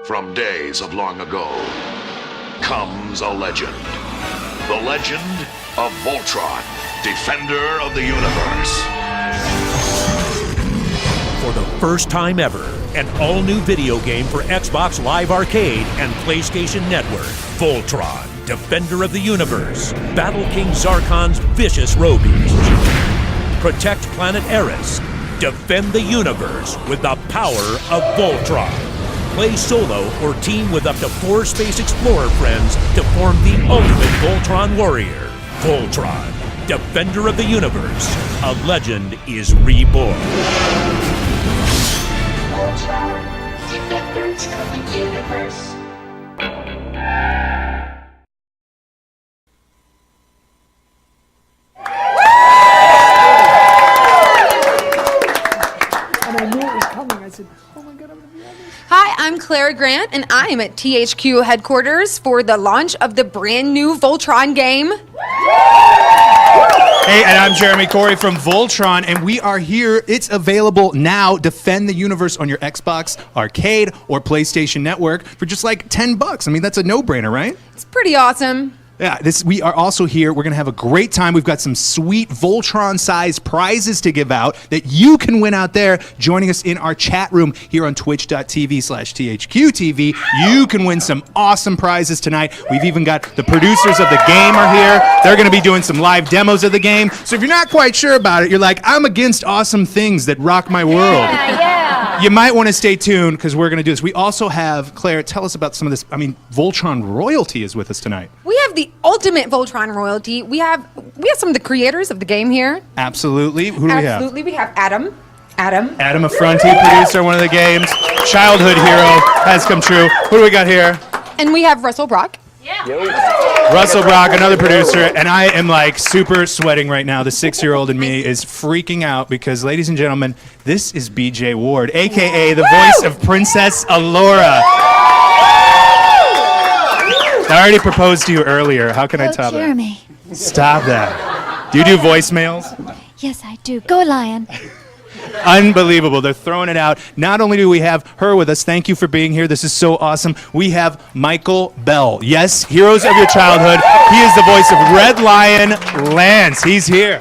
From days of long ago comes a legend. The legend of Voltron, defender of the universe. For the first time ever, an all-new video game for Xbox Live Arcade and PlayStation Network. Voltron, defender of the universe. Battle King Zarkon's vicious robies. Protect planet Eris. Defend the universe with the power of Voltron. Play solo or team with up to 4 Space Explorer friends to form the ultimate Voltron warrior. Voltron, defender of the universe. A legend is reborn. Voltron, defenders of the universe. And I knew it was coming. I said, oh my God, I'm going to be on this. Hi, I'm Clare Grant, and I am at THQ headquarters for the launch of the brand new Voltron game. Hey, and I'm Jeremy Corey from Voltron, and we are here. It's available now. Defend the universe on your Xbox Arcade or PlayStation Network for just like $10. I mean, that's a no-brainer, right? It's pretty awesome. Yeah, we are also here. We're going to have a great time. We've got some sweet Voltron-sized prizes to give out that you can win out there. Joining us in our chat room here on twitch.tv/THQTV. You can win some awesome prizes tonight. We've even got the producers of the game are here. They're going to be doing some live demos of the game. So if you're not quite sure about it, you're like, I'm against awesome things that rock my world. Yeah. You might want to stay tuned because we're going to do this. We also have, Claire, tell us about some of this. I mean, Voltron royalty is with us tonight. We have the ultimate Voltron royalty. We have some of the creators of the game here. Absolutely. Who do we have? Absolutely, we have Adam. Adam Affronti, producer of one of the games. Childhood hero has come true. Who do we got here? And we have Russell Brock. Russell Brock, another producer, and I am like super sweating right now. The 6-year-old in me is freaking out because, ladies and gentlemen, this is BJ Ward, a.k.a. the voice of Princess Allura. I already proposed to you earlier. How can I top Jeremy. it? Stop that. Do you do voicemails? Yes, I do. Go, Lion. Unbelievable. They're throwing it out. Not only do we have her with us, thank you for being here. This is so awesome. We have Michael Bell. Yes, heroes of your childhood. He is the voice of Red Lion Lance. He's here.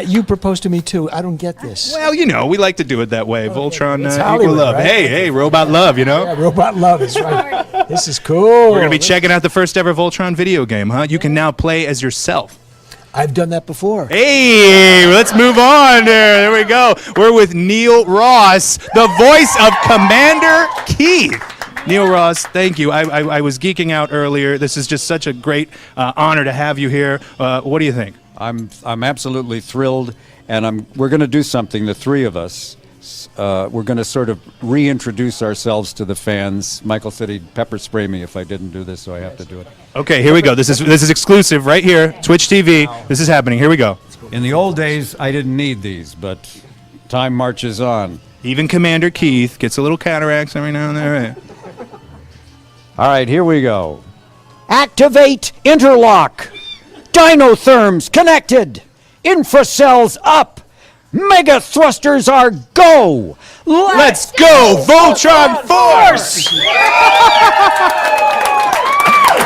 You proposed to me too. I don't get this. Well, you know, we like to do it that way. Voltron, It's equal Hollywood, love. right? Hey, robot love, you know? Yeah, robot love is right. This is cool. We're going to be checking out the first ever Voltron video game, huh? You can now play as yourself. I've done that before. Hey, let's move on there. There we go. We're with Neil Ross, the voice of Commander Keith. Neil Ross, thank you. I was geeking out earlier. This is just such a great honor to have you here. What do you think? I'm absolutely thrilled, and we're going to do something, the three of us. We're going to sort of reintroduce ourselves to the fans. Michael said he'd pepper spray me if I didn't do this, so I have to do it. Okay, here we go. This is exclusive right here, Twitch TV. This is happening. Here we go. In the old days, I didn't need these, but time marches on. Even Commander Keith gets a little cataracts every now and then. Right? All right, here we go. Activate interlock. Dinotherms connected. Infracells up. Mega thrusters are go. Let's go, Voltron Force!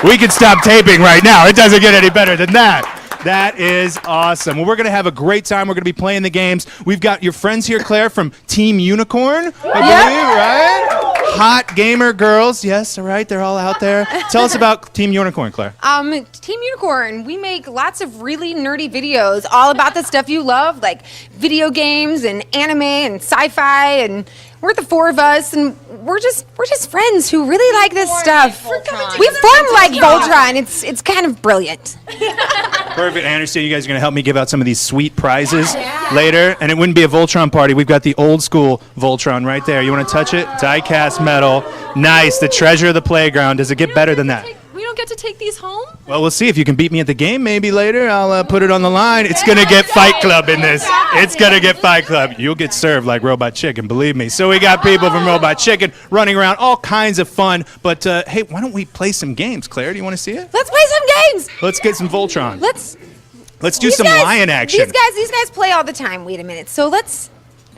We can stop taping right now. It doesn't get any better than that. That is awesome. Well, we're going to have a great time. We're going to be playing the games. We've got your friends here, Claire, from Team Unicorn, I believe, right? Hot gamer girls. Yes, all right. They're all out there. Tell us about Team Unicorn, Claire. Team Unicorn, we make lots of really nerdy videos all about the stuff you love, like video games and anime and sci-fi, and we're the four of us, and we're just friends who really like this stuff. We formed like Voltron. It's kind of brilliant. Perfect. I understand you guys are going to help me give out some of these sweet prizes later, and it wouldn't be a Voltron party. We've got the old school Voltron right there. You want to touch it? Die-cast metal. Nice. The treasure of the playground. Does it get better than that? We don't get to take these home? Well, we'll see. If you can beat me at the game maybe later, I'll put it on the line. It's going to get Fight Club in this. It's going to get Fight Club. You'll get served like Robot Chicken, believe me. So we got people from Robot Chicken running around, all kinds of fun. But, hey, why don't we play some games? Claire, do you want to see it? Let's play some games. Let's get some Voltron. Let's do some lion action. These guys play all the time. Wait a minute. So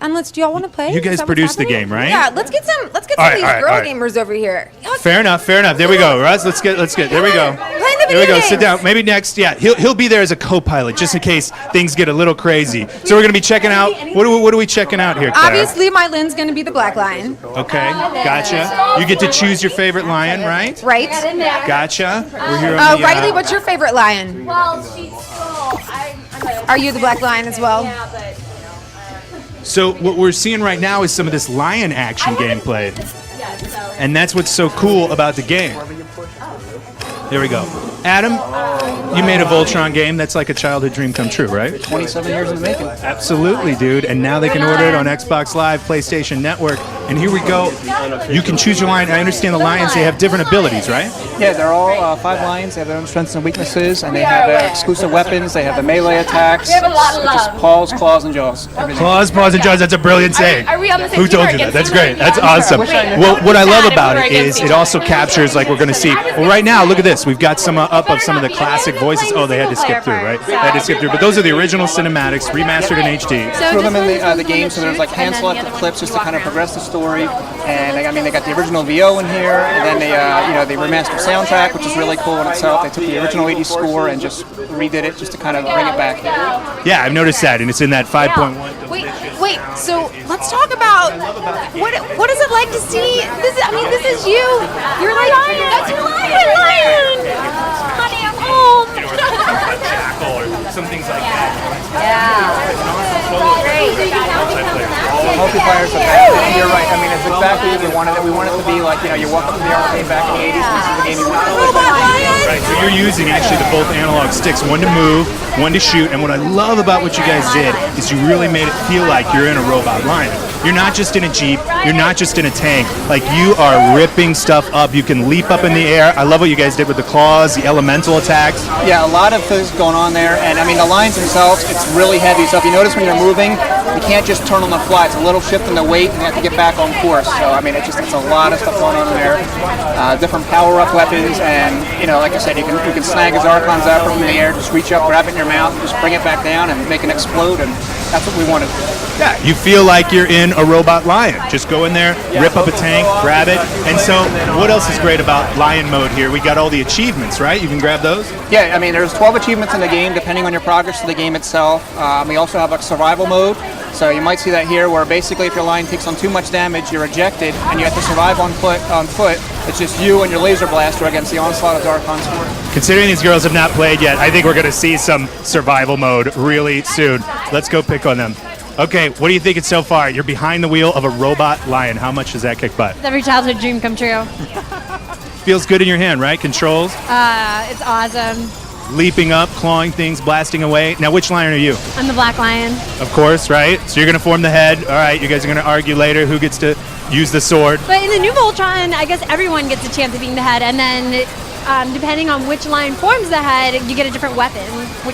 unless do y'all want to play? You guys Is that what's produced the happening? game, right? Yeah. Let's get some of these girl gamers over here. Fair enough. There we go, Russ. Let's get. There we go. Playing the There we video go. Sit games. down. Maybe next. Yeah, he'll be there as a co-pilot just in case things get a little crazy. So we're gonna be checking out. What are we checking out here, Claire? Obviously, my Lynn's gonna be the black lion. Okay, gotcha. You get to choose your favorite lion, right? Right. Gotcha. We're here on the, Riley, what's your favorite lion? Well, she's cool. Are you the black lion as well? Yeah, but So what we're seeing right now is some of this lion action gameplay, yeah, so. and that's what's so cool about the game. There we go. Adam, you made a Voltron game. That's like a childhood dream come true, right? 27 years in the making. Absolutely, dude. And now they can order it on Xbox Live, PlayStation Network. And here we go. You can choose your lion. I understand the lions, they have different abilities, right? Yeah, they're all 5 lions. They have their own strengths and weaknesses, and they have their exclusive weapons. They have the melee attacks. We have a lot of which is love. paws, claws, and jaws. Everything. Claws, paws, and jaws. That's a brilliant saying. Are we on the same Who team or told you that? against That's each great. other? That's awesome. Wait, Well, what I love sad if about we were it against is each it also captures, like we're going to see. Well, right now, look at this. We've got some up of some of the classic voices. Oh, they had to skip through, right? They had to skip through. But those are the original cinematics, remastered in HD. Throw them in the game, so there's like hand-selected clips just to kind of progress the story. And I mean, they got the original VO in here, and then they remastered soundtrack, which is really cool in itself. They took the original 80s score and just redid it just to kind of bring it back. Yeah, I've noticed that, and it's in that 5.1. Wait. So let's talk about what is it like to see this? This is you. You're like that's your lion. Honey, I'm home. Tackle or some things like that. Multipliers are bad. And you're right. I mean, it's exactly what we wanted. We wanted it to be like, you walk up to the arcade back in the 80s, and this is the game you want to play. Right, so you're using actually the both analog sticks, one to move, one to shoot, and what I love about what you guys did is you really made it feel like you're in a robot lion. You're not just in a Jeep, you're not just in a tank, like you are ripping stuff up. You can leap up in the air. I love what you guys did with the claws, the elemental attacks. Yeah, a lot of things going on there, and I mean the lines themselves, it's really heavy. So if you notice when you're moving, you can't just turn on the fly. It's a little shift in the weight, and you have to get back on course. So I mean, it's a lot of stuff going on there. Different power-up weapons, and like I said, you can snag a Zarkon's out from the air, just reach up, grab it in your mouth, just bring it back down, and make it explode, and that's what we wanted. Yeah, you feel like you're in a robot lion. Just go in there, rip up a tank, grab it. And so, what else is great about lion mode here? We got all the achievements, right? You can grab those? Yeah, I mean, there's 12 achievements in the game, depending on your progress to the game itself. We also have a survival mode. So you might see that here, where basically if your lion takes on too much damage, you're ejected, and you have to survive on foot. It's just you and your laser blaster against the onslaught of Zarkon's horde. Considering these girls have not played yet, I think we're going to see some survival mode really soon. Let's go pick on them. Okay, what are you thinking so far? You're behind the wheel of a robot lion. How much does that kick butt? It's every childhood dream come true. Feels good in your hand, right? Controls, It's awesome. leaping up, clawing things, blasting away. Now, which lion are you? I'm the black lion. Of course, right? So you're going to form the head. All right, you guys are going to argue later who gets to use the sword. But in the new Voltron, I guess everyone gets a chance of being the head, and then depending on which lion forms the head, you get a different weapon.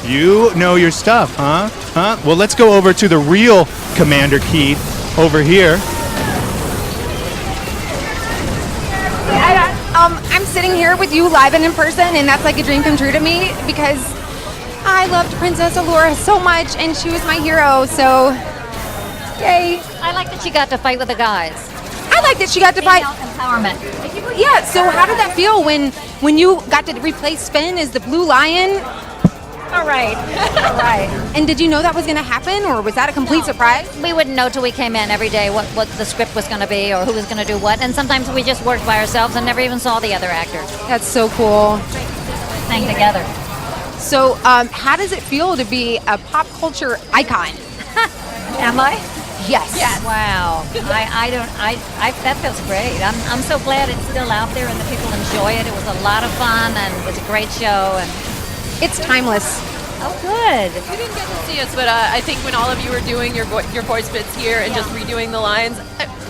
You know your stuff, huh? Well, let's go over to the real Commander Keith over here. I'm sitting here with you live and in person, and that's like a dream come true to me because I loved Princess Allura so much, and she was my hero. So, yay! I like that she got to fight with the guys. I like that she got to fight. Empowerment. Yeah. So, how did that feel when you got to replace Finn as the Blue Lion? All right. All right. And did you know that was going to happen, or was that a complete surprise? We wouldn't know till we came in every day what the script was going to be or who was going to do what. And sometimes we just worked by ourselves and never even saw the other actors. That's so cool. Hang together. So, how does it feel to be a pop culture icon? Am I? Yes. Wow. That feels great. I'm so glad it's still out there and the people enjoy it. It was a lot of fun and it was a great show. And it's timeless. Oh, good. You didn't get to see us, but I think when all of you were doing your voice bits here and just redoing the lines,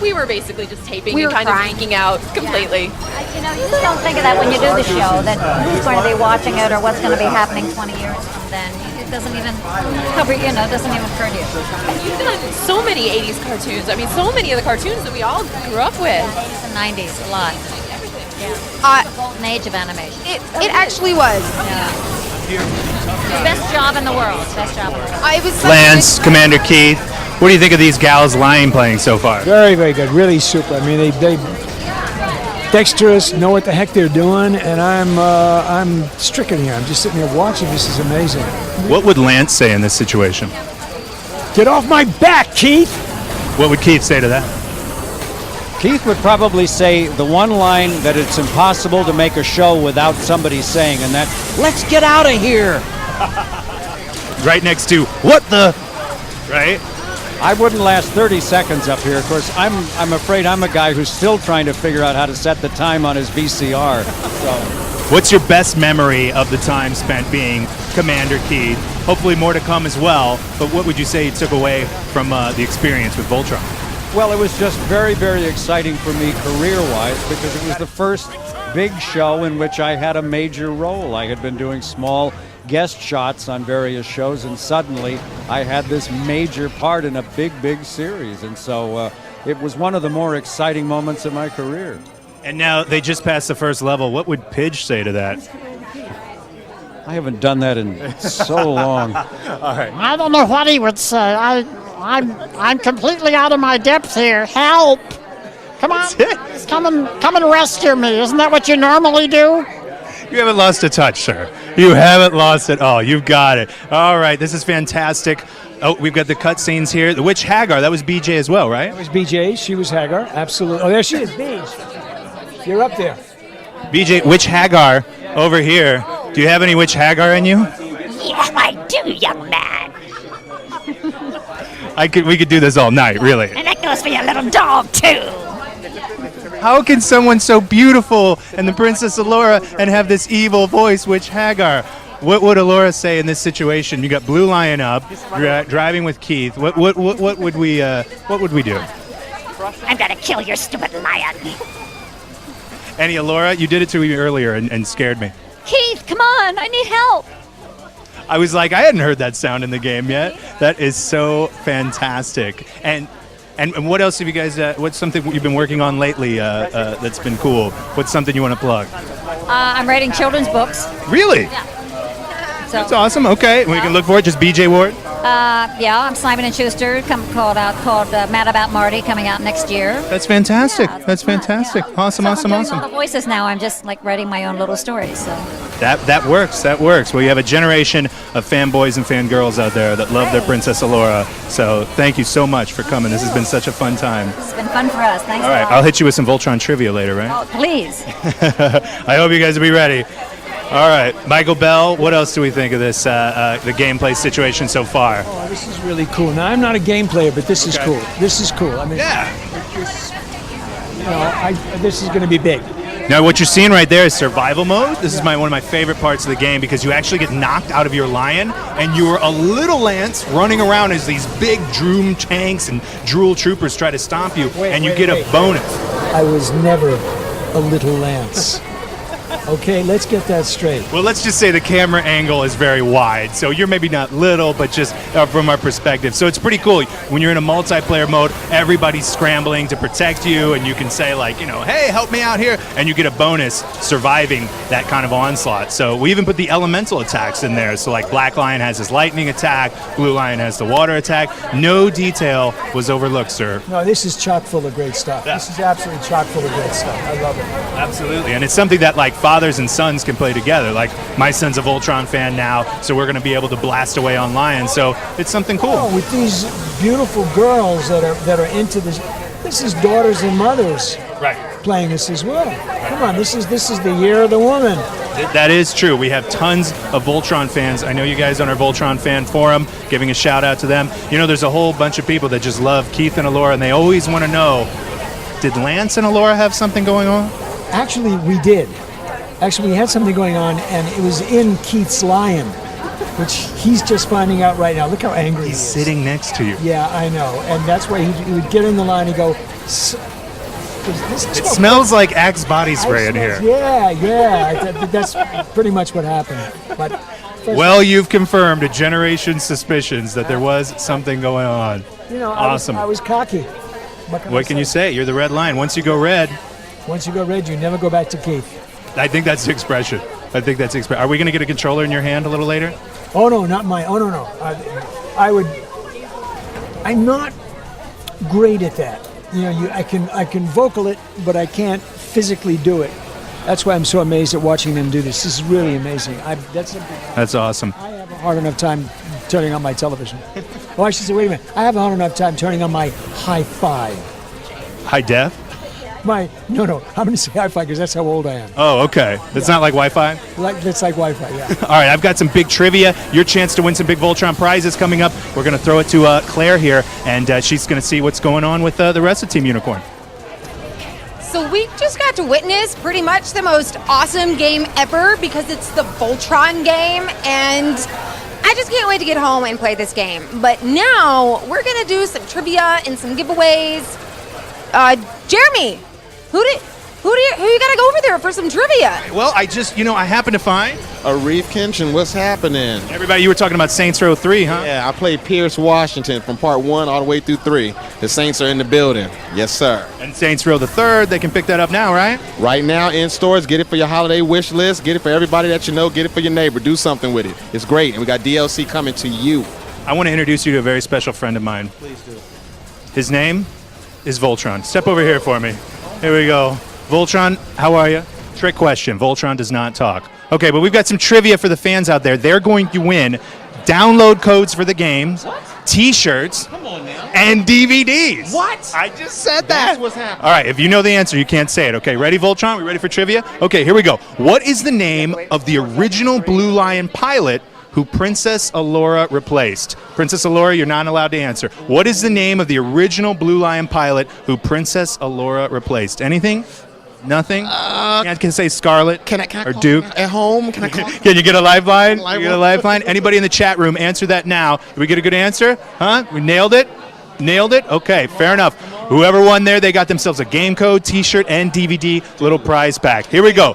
we were basically just taping and kind of geeking out completely. Yeah. You just don't think of that when you do the show, that who's going to be watching it or what's going to be happening 20 years from then. It doesn't even cover, doesn't even occur to you. And you've done so many 80s cartoons. I mean, so many of the cartoons that we all grew up with. The 90s, a lot. Everything. Yeah. The golden age of animation. It actually was. Yeah. Here. Best job in the world. Best job in the world. I was Lance, Commander Keith, what do you think of these gals lion playing so far? Very, very good. Really super. I mean, they dexterous, know what the heck they're doing, and I'm stricken here. I'm just sitting here watching. This is amazing. What would Lance say in this situation? Get off my back, Keith! What would Keith say to that? Keith would probably say the one line that it's impossible to make a show without somebody saying, and that, let's get out of here. Right next to, what the? Right? I wouldn't last 30 seconds up here. Of course, I'm afraid I'm a guy who's still trying to figure out how to set the time on his VCR. So, what's your best memory of the time spent being Commander Keith? Hopefully more to come as well, but what would you say you took away from the experience with Voltron? well, it was just very, very exciting for me career-wise because it was the first big show in which I had a major role. I had been doing small guest shots on various shows, and suddenly I had this major part in a big, big series. And so it was one of the more exciting moments of my career. And now they just passed the first level. What would Pidge say to that? I haven't done that in so long. All right. I don't know what he would say. I'm completely out of my depth here. Help! Come on, come and rescue me. Isn't that what you normally do? You haven't lost a touch, sir. You haven't lost it all. You've got it. All right, this is fantastic. Oh, we've got the cutscenes here. The Witch Hagar, that was BJ as well, right? That was BJ. She was Hagar. Absolutely. Oh, there she is, Beej. You're up there. BJ, Witch Hagar over here. Do you have any Witch Hagar in you? Yes, I do, young man. We could do this all night, really. And that goes for your little dog, too. How can someone so beautiful and the Princess Allura and have this evil voice, Witch Hagar? What would Allura say in this situation? You got Blue Lion up, driving with Keith. What would we do? I'm gonna kill your stupid lion. Any Allura? You did it to me earlier and scared me. Keith, come on, I need help. I was like, I hadn't heard that sound in the game yet. That is so fantastic. And what else have you guys? What's something you've been working on lately that's been cool? What's something you want to plug? I'm writing children's books. Really? Yeah. So, That's awesome. Okay, we can look for it. Just BJ Ward. yeah, I'm Simon & Schuster, called Mad About Marty, coming out next year. That's fantastic. Yeah, That's fantastic. Yeah. Awesome, So awesome, I'm doing awesome. all the voices now. I'm just like writing my own little stories. So. That works. That works. Well, you have a generation of fanboys and fangirls out there that love their Princess Allura. So thank you so much for coming. This has been such a fun time. It's been fun for us. Thanks. All right, I'll hit you with some Voltron trivia later, right? Oh, please. I hope you guys will be ready. All right, Michael Bell, what else do we think of this, the gameplay situation so far? Oh, this is really cool. Now, I'm not a game player, but this is cool. This is cool. I mean, yeah. This is going to be big. Now, what you're seeing right there is survival mode. This is one of my favorite parts of the game because you actually get knocked out of your lion, and you're a little Lance running around as these big Droom tanks and Drool troopers try to stomp you, and you get a bonus. I was never a little Lance. Okay, let's get that straight. Well, let's just say the camera angle is very wide, so you're maybe not little, but just from our perspective. So it's pretty cool. When you're in a multiplayer mode, everybody's scrambling to protect you, and you can say, like, hey, help me out here, and you get a bonus surviving that kind of onslaught. So we even put the elemental attacks in there. So, like, Black Lion has his lightning attack, Blue Lion has the water attack. No detail was overlooked, sir. No, this is chock full of great stuff. Yeah. This is absolutely chock full of great stuff. I love it. Absolutely, and it's something that, like, fathers and sons can play together. Like, my son's a Voltron fan now, so we're going to be able to blast away on Lion. So it's something cool. Oh, with these beautiful girls that are into this. This is daughters and mothers playing this as well. Come on, this is the year of the woman. That is true. We have tons of Voltron fans. I know you guys on our Voltron fan forum, giving a shout out to them. There's a whole bunch of people that just love Keith and Allura, and they always want to know, did Lance and Allura have something going on? Actually, we did. Actually, we had something going on, and it was in Keith's lion, which he's just finding out right now. Look how angry he is. He's sitting next to you. Yeah, I know. And that's why he would get in the line and go, it smells like Axe body spray in here. Yeah. That's pretty much what happened. But well, you've confirmed a generation's suspicions that there was something going on. Awesome. I was cocky. What can you say? You're the red line. Once you go red, you never go back to Keith. I think that's the expression. I think that's Are we going to get a controller in your hand a little later? Oh no, not mine. Oh no. I'm not great at that. I can vocal it, but I can't physically do it. That's why I'm so amazed at watching them do this. This is really amazing. That's awesome. I have a hard enough time turning on my television. Oh, I should say, wait a minute. I have a hard enough time turning on my hi-fi. High def? No. I'm going to say hi-fi because that's how old I am. Oh, okay. It's not like Wi-Fi? That's like Wi-Fi, yeah. All right, I've got some big trivia. Your chance to win some big Voltron prizes coming up. We're going to throw it to Claire here, and she's going to see what's going on with the rest of Team Unicorn. So we just got to witness pretty much the most awesome game ever because it's the Voltron game, and I just can't wait to get home and play this game. But now we're going to do some trivia and some giveaways. Jeremy, who you got to go over there for some trivia? Well, I happened to find Reef Kenshin, what's happening? Everybody, you were talking about Saints Row 3, huh? Yeah, I played Pierce Washington from part 1 all the way through 3. The Saints are in the building. Yes, sir. And Saints Row the 3rd, they can pick that up now, right? Right now in stores. Get it for your holiday wish list. Get it for everybody that you know. Get it for your neighbor. Do something with it. It's great. And we got DLC coming to you. I want to introduce you to a very special friend of mine. Please do. His name is Voltron. Step over here for me. Here we go. Voltron, how are you? Trick question. Voltron does not talk. Okay, but we've got some trivia for the fans out there. They're going to win download codes for the games, T-shirts, and DVDs. What? I just said that. That's what's happening. All right, if you know the answer, you can't say it. Okay, ready, Voltron? We ready for trivia? Okay, here we go. What is the name of the original Blue Lion pilot who Princess Allura replaced? Princess Allura, you're not allowed to answer. What is the name of the original Blue Lion pilot who Princess Allura replaced? Anything? Nothing? I can say Scarlet or Duke. At home? Can I call? Can you get a lifeline? You get a lifeline? Anybody in the chat room, answer that now. Did we get a good answer? Huh? We nailed it? Nailed it? Okay, fair enough. Whoever won there, they got themselves a game code, T-shirt, and DVD little prize pack. Here we go.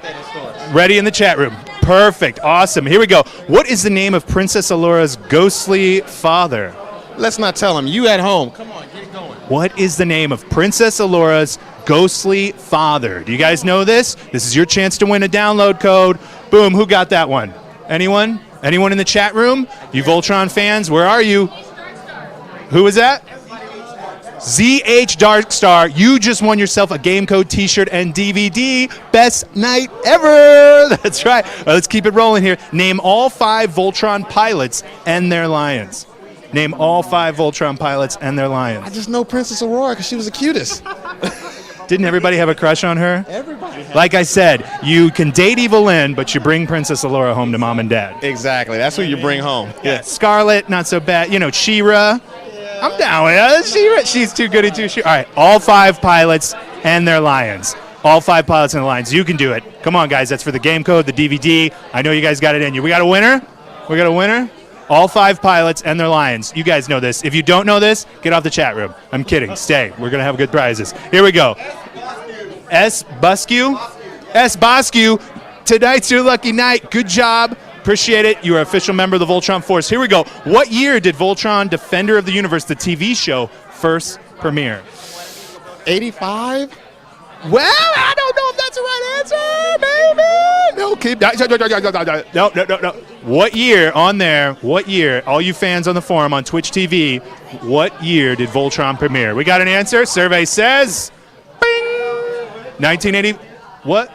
Ready in the chat room. Perfect. Awesome. Here we go. What is the name of Princess Allura's ghostly father? Let's not tell him. You at home. Come on, get it going. What is the name of Princess Allura's ghostly father? Do you guys know this? This is your chance to win a download code. Boom. Who got that one? Anyone? Anyone in the chat room? You Voltron fans, where are you? Who is that? ZH Darkstar, you just won yourself a game code, T-shirt, and DVD. Best night ever. That's right. Let's keep it rolling here. Name all 5 Voltron pilots and their lions. Name all 5 Voltron pilots and their lions. I just know Princess Aurora because she was the cutest. Didn't everybody have a crush on her? Everybody. Like I said, you can date Evelyn, but you bring Princess Allura home to mom and dad. Exactly. That's who you bring home. Yeah. Scarlet, not so bad. You know, She-Ra. I'm down with her. She's too good at All right, all 5 pilots and their lions. All 5 pilots and their lions. You can do it. Come on, guys. That's for the game code, the DVD. I know you guys got it in you. We got a winner? We got a winner? All 5 pilots and their lions. You guys know this. If you don't know this, get off the chat room. I'm kidding. Stay. We're going to have good prizes. Here we go. S. Bosque. Tonight's your lucky night. Good job. Appreciate it. You're an official member of the Voltron Force. Here we go. What year did Voltron Defender of the Universe, the TV show, first premiere? 85? Well, I don't know if that's the right answer, baby. No, No. What year on there? What year? All you fans on the forum on Twitch TV, what year did Voltron premiere? We got an answer. Survey says, bing, 1980. What?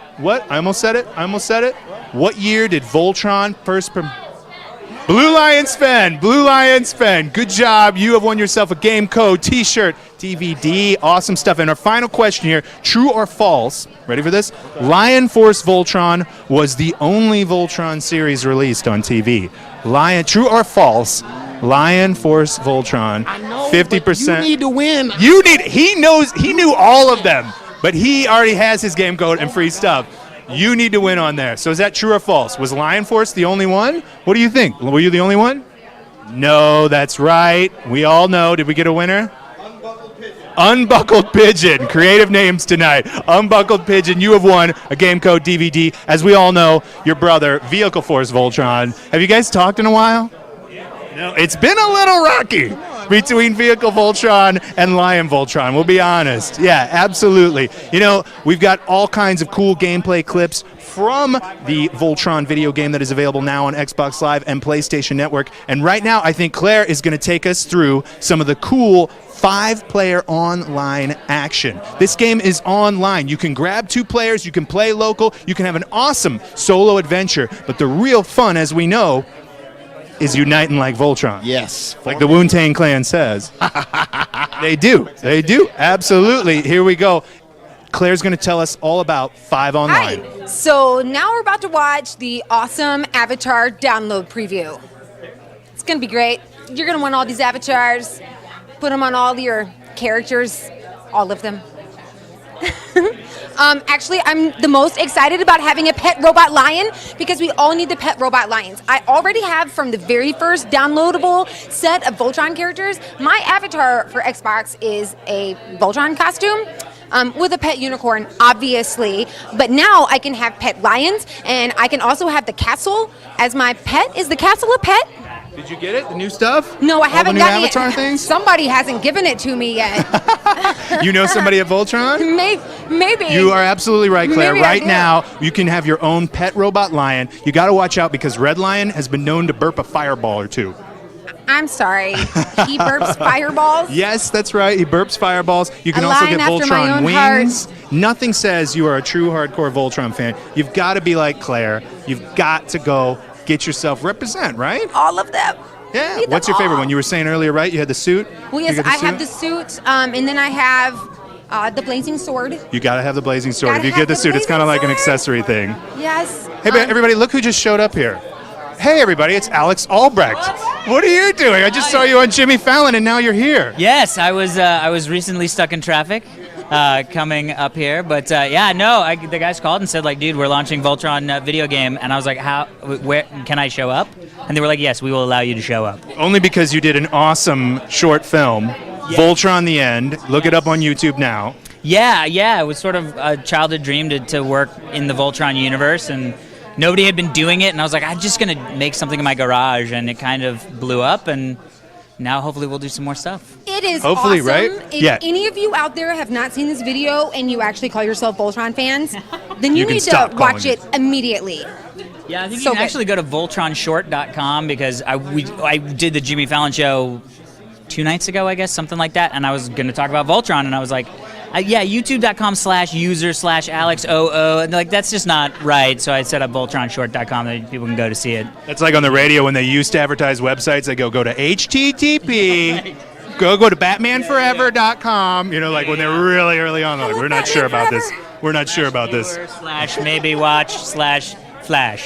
I almost said it. What year did Voltron first premiere? Blue Lions fan. Good job. You have won yourself a game code, T-shirt, DVD. Awesome stuff. And our final question here, true or false? Ready for this? Lion Force Voltron was the only Voltron series released on TV. True or false? Lion Force Voltron. I know, 50%. you need to win. He knew all of them, but he already has his game code and free stuff. You need to win on there. So is that true or false? Was Lion Force the only one? What do you think? Were you the only one? No, that's right. We all know. Did we get a winner? Unbuckled Pigeon. Creative names tonight. Unbuckled Pigeon. You have won a game code DVD. As we all know, your brother, Vehicle Force Voltron. Have you guys talked in a while? No. It's been a little rocky. between Vehicle Voltron and Lion Voltron. We'll be honest. Yeah, absolutely. You know, we've got all kinds of cool gameplay clips from the Voltron video game that is available now on Xbox Live and PlayStation Network. And right now, I think Claire is going to take us through some of the cool 5-player online action. This game is online. You can grab 2 players, you can play local, you can have an awesome solo adventure, but the real fun, as we know, is uniting like Voltron. Yes. Like the Wu-Tang Clan says. They do. They do. Absolutely. Here we go. Claire's going to tell us all about 5 Online. Hi. So now we're about to watch the awesome Avatar download preview. It's going to be great. You're going to want all these avatars, put them on all your characters, all of them. Actually, I'm the most excited about having a pet robot lion because we all need the pet robot lions. I already have from the very first downloadable set of Voltron characters. My avatar for Xbox is a Voltron costume. With a pet unicorn, obviously. But now I can have pet lions, and I can also have the castle as my pet. Is the castle a pet? Did you get it? The new stuff? No, I haven't gotten it. Avatar things? Somebody hasn't given it to me yet. You know somebody at Voltron? Maybe. You are absolutely right, Claire. Maybe I right do. now, you can have your own pet robot lion. You got to watch out because Red Lion has been known to burp a fireball or 2. I'm sorry. He burps fireballs? Yes, that's right. He burps fireballs. You can A also lion get after my Voltron own wings. Nothing says you are a true hardcore Voltron fan. You've got to be like Claire. You've got to go get yourself represent, right? All of them. Yeah. What's your favorite one? You were saying earlier, right? You had the suit? Well, You yes, got the I have suit? the suit, and then I have the blazing sword. You got to have the blazing sword. Gotta If you have get the the suit, it's kind of like an accessory thing. Yes. Hey, everybody, look who just showed up here. Hey, everybody, it's Alex Albrecht. What are you doing? I just saw you on Jimmy Fallon, and now you're here. Yes, I was recently stuck in traffic coming up here, but the guys called and said, like, dude, we're launching Voltron video game, and I was like, where can I show up? And they were like, yes, we will allow you to show up. Only because you did an awesome short film, Voltron the End. Look it up on YouTube now. Yeah, it was sort of a childhood dream to work in the Voltron universe, and nobody had been doing it, and I was like, I'm just going to make something in my garage, and it kind of blew up, and now hopefully we'll do some more stuff. It is Hopefully, awesome. right? If any of you out there have not seen this video and you actually call yourself Voltron fans, then you can need to stop calling watch it immediately. Yeah, I think So you can good. actually go to VoltronShort.com because I did the Jimmy Fallon show 2 nights ago, I guess, something like that, and I was going to talk about Voltron, and I was like, youtube.com/user/AlexOO, and like that's just not right, so I set up VoltronShort.com that people can go to see it. That's like on the radio when they used to advertise websites. They go to HTTP. go to BatmanForever.com. You know, like when they're really early on. They're like, we're not sure about this. We're not sure about this. /maybe/watch/Flash.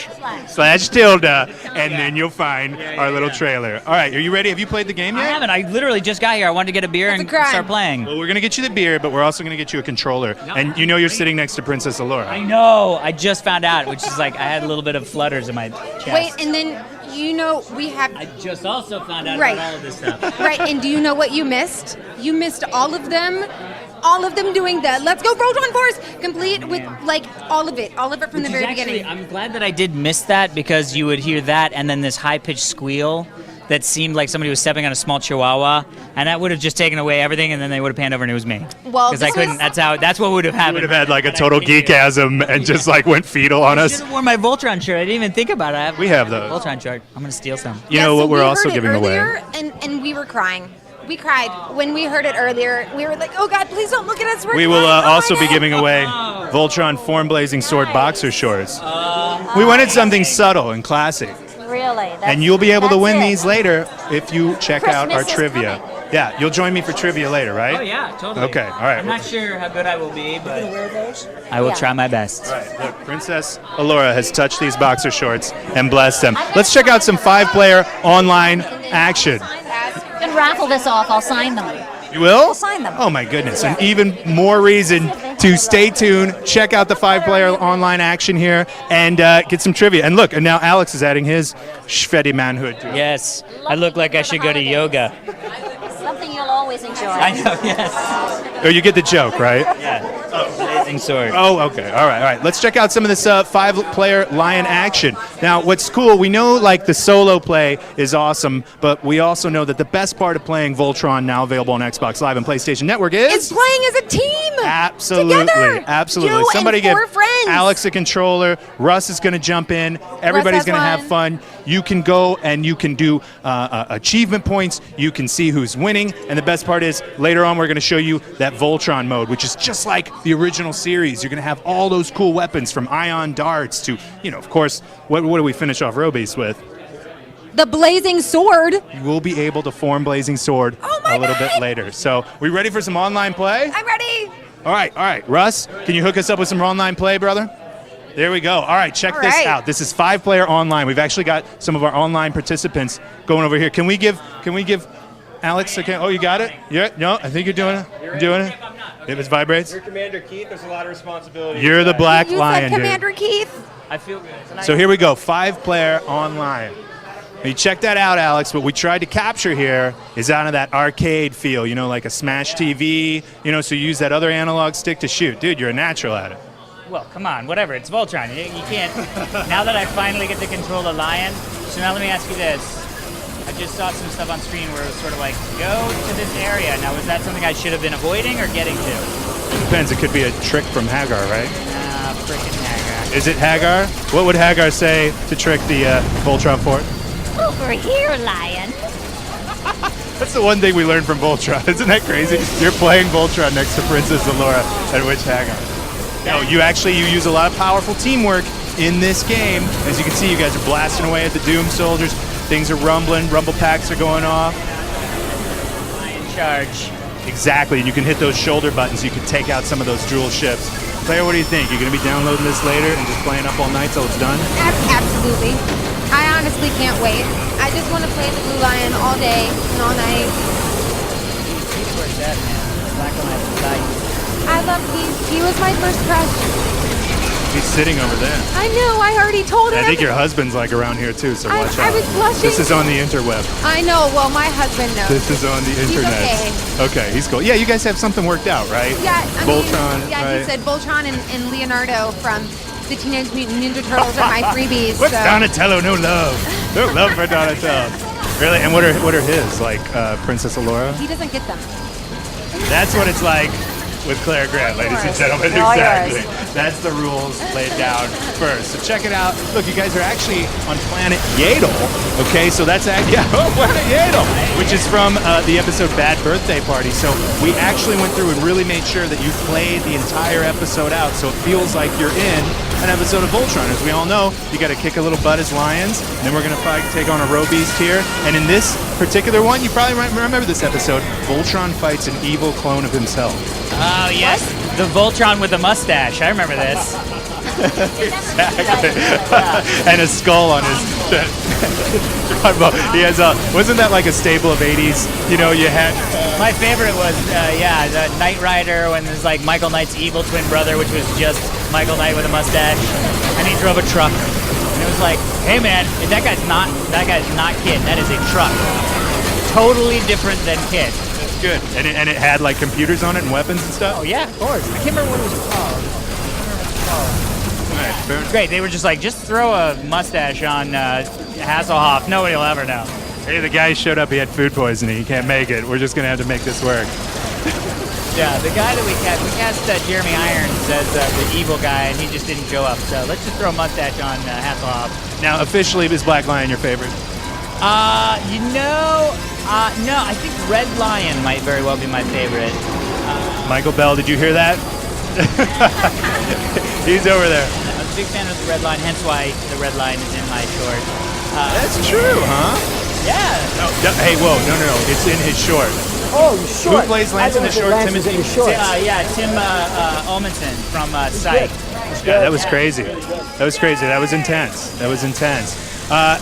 /tilde, and then you'll find our little trailer. All right, are you ready? Have you played the game yet? I haven't. I literally just got here. I wanted to get a beer and start playing. Well, we're going to get you the beer, but we're also going to get you a controller. And you know you're sitting next to Princess Allura. I know. I just found out, which is like I had a little bit of flutters in my chest. Wait, and then we have. I just also found out Right. about all of this stuff. Right, and do you know what you missed? You missed all of them doing the Let's Go Voltron Force complete with like all of it from the very beginning. I'm glad that I did miss that because you would hear that and then this high-pitched squeal that seemed like somebody was stepping on a small chihuahua, and that would have just taken away everything, and then they would have panned over and it was me. Well, because I couldn't. That's what would have happened. You would have had like a total geekasm and just like went fetal on I us. should have worn my Voltron shirt. I didn't even think about it. We have those. Voltron shirt. I'm gonna steal some. You know what so we're we also heard it giving away? earlier, and we were crying. We cried when we heard it earlier. We were like, "Oh God, please don't look at us." We're We will crying. Oh, also my be God. giving away Voltron Form Blazing Sword boxer shorts. We wanted something subtle and classic. Really? And you'll be able to that's win it. these later if you check out our Christmas is trivia. Yeah, you'll join me for trivia later, right? Oh yeah, totally. Okay, all right. I'm not sure how good I will be, but I will try my best. All right, look, Princess Allura has touched these boxer shorts and blessed them. Let's check out some 5-player online action. You can raffle this off. I'll sign them. You will? I'll sign them. Oh my goodness, and even more reason to stay tuned, check out the 5-player online action here, and get some trivia. And look, and now Alex is adding his Shvedi manhood to it. Yes, I look like I should go to yoga. Something you'll always enjoy. I know, yes. Oh, you get the joke, right? Yeah. Oh, blazing sword. Oh, okay. All right. Let's check out some of this 5-player lion action. Now, what's cool, we know like the solo play is awesome, but we also know that the best part of playing Voltron, now available on Xbox Live and PlayStation Network, is It's playing as a team. Absolutely. Together. Absolutely. You Somebody and give 4 friends. Alex a controller. Russ is going to jump in. Everybody's has going to have fun. You can go and you can do achievement points. You can see who's winning. And the best part is later on we're going to show you that Voltron mode, which is just like the original series. You're going to have all those cool weapons from ion darts to, of course, what do we finish off Robeast with? The blazing sword. We'll be able to form Blazing Sword a little bit later. So, we ready for some online play? I'm ready. All right. Russ, can you hook us up with some online play, brother? There we go. All right, check this out. This is 5-player online. We've actually got some of our online participants going over here. Can we give Alex a Oh, you got it? Yeah. No, I think you're doing it. You're doing it. If it vibrates. You're Commander Keith. There's a lot of responsibility. You're the Black Lion, dude. Commander Keith. I feel good. So here we go. 5-player online. You check that out, Alex. What we tried to capture here is out of that arcade feel, like a Smash TV, so you use that other analog stick to shoot. Dude, you're a natural at it. Well, come on, whatever. It's Voltron. You can't. Now that I finally get to control the lion, so now let me ask you this. I just saw some stuff on screen where it was sort of like, go to this area. Now, was that something I should have been avoiding or getting to? Depends. It could be a trick from Hagar, right? Frickin' Hagar. Is it Hagar? What would Hagar say to trick the Voltron fort? Over here, lion. That's the one thing we learned from Voltron. Isn't that crazy? You're playing Voltron next to Princess Allura and Witch Hagar. No, you use a lot of powerful teamwork in this game. As you can see, you guys are blasting away at the Doom Soldiers. Things are rumbling. Rumble packs are going off. Lion charge. Exactly, and you can hit those shoulder buttons. You can take out some of those dual ships. Claire, what do you think? You're going to be downloading this later and just playing up all night till it's done? Absolutely. I honestly can't wait. I just want to play the Blue Lion all day and all night. Where's that, man? Black Lion. I love Keith. He was my first crush. He's sitting over there. I know. I already told him. I think your husband's like around here too, so watch out. I was blushing. This is on the interweb. I know. Well, my husband knows. This is on the internet. He's okay, he's cool. Yeah, you guys have something worked out, right? Yeah, Voltron. Yeah, he said Voltron and Leonardo from the Teenage Mutant Ninja Turtles are my freebies. What's Donatello? No love. No love for Donatello. Really? And what are his? Like Princess Allura? He doesn't get them. That's what it's like with Clare Grant, ladies and gentlemen. Exactly. That's the rules laid down first. So check it out. Look, you guys are actually on Planet Yadel. Okay, so that's Planet Yadel, which is from the episode Bad Birthday Party. So we actually went through and really made sure that you played the entire episode out, so it feels like you're in an episode of Voltron. As we all know, you got to kick a little butt as lions, and then we're going to take on a Robeast here. And in this particular one, you probably remember this episode, Voltron fights an evil clone of himself. Oh, yes. The Voltron with the mustache. I remember this. Exactly. And a skull on his he has wasn't that like a staple of 80s? You had... My favorite was, the Knight Rider when there's like Michael Knight's evil twin brother, which was just Michael Knight with a mustache. And he drove a truck. And it was like, hey man, that guy's not Kid. That is a truck. Totally different than Kid. Good. And it had like computers on it and weapons and stuff? Oh yeah, of course. I can't remember what it was called. Right, great. They were just like, just throw a mustache on Hasselhoff. Nobody will ever know. Hey, the guy showed up. He had food poisoning. He can't make it. We're just going to have to make this work. Yeah, the guy that we cast Jeremy Irons as the evil guy, and he just didn't show up. So let's just throw a mustache on Hasselhoff. Now, officially, is Black Lion your favorite? No, I think Red Lion might very well be my favorite. Michael Bell, did you hear that? He's over there. I'm a big fan of the Red Lion, hence why the Red Lion is in my short. That's true, huh? Yeah. No, hey, whoa, no. It's in his short. Oh, short. Who plays Lance in the short? Timothy? Tim Olmanson from Psych. Yeah, that was crazy. That was intense.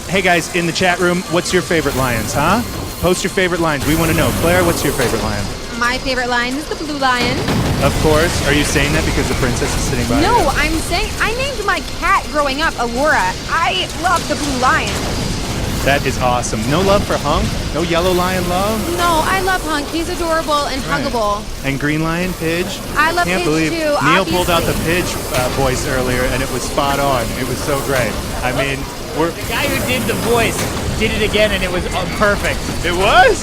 Hey, guys, in the chat room, what's your favorite lions, huh? Post your favorite lions. We want to know. Claire, what's your favorite lion? My favorite lion is the Blue Lion. Of course. Are you saying that because the princess is sitting by you? No, I'm saying I named my cat growing up Allura. I love the Blue Lion. That is awesome. No love for Hunk? No Yellow Lion love? No, I love Hunk. He's adorable and huggable. And Green Lion, Pidge? I love Can't Pidge believe too, Neil pulled out the obviously. Pidge voice earlier, and it was spot on. It was so great. I mean, we're... The guy who did the voice did it again, and it was perfect. It was?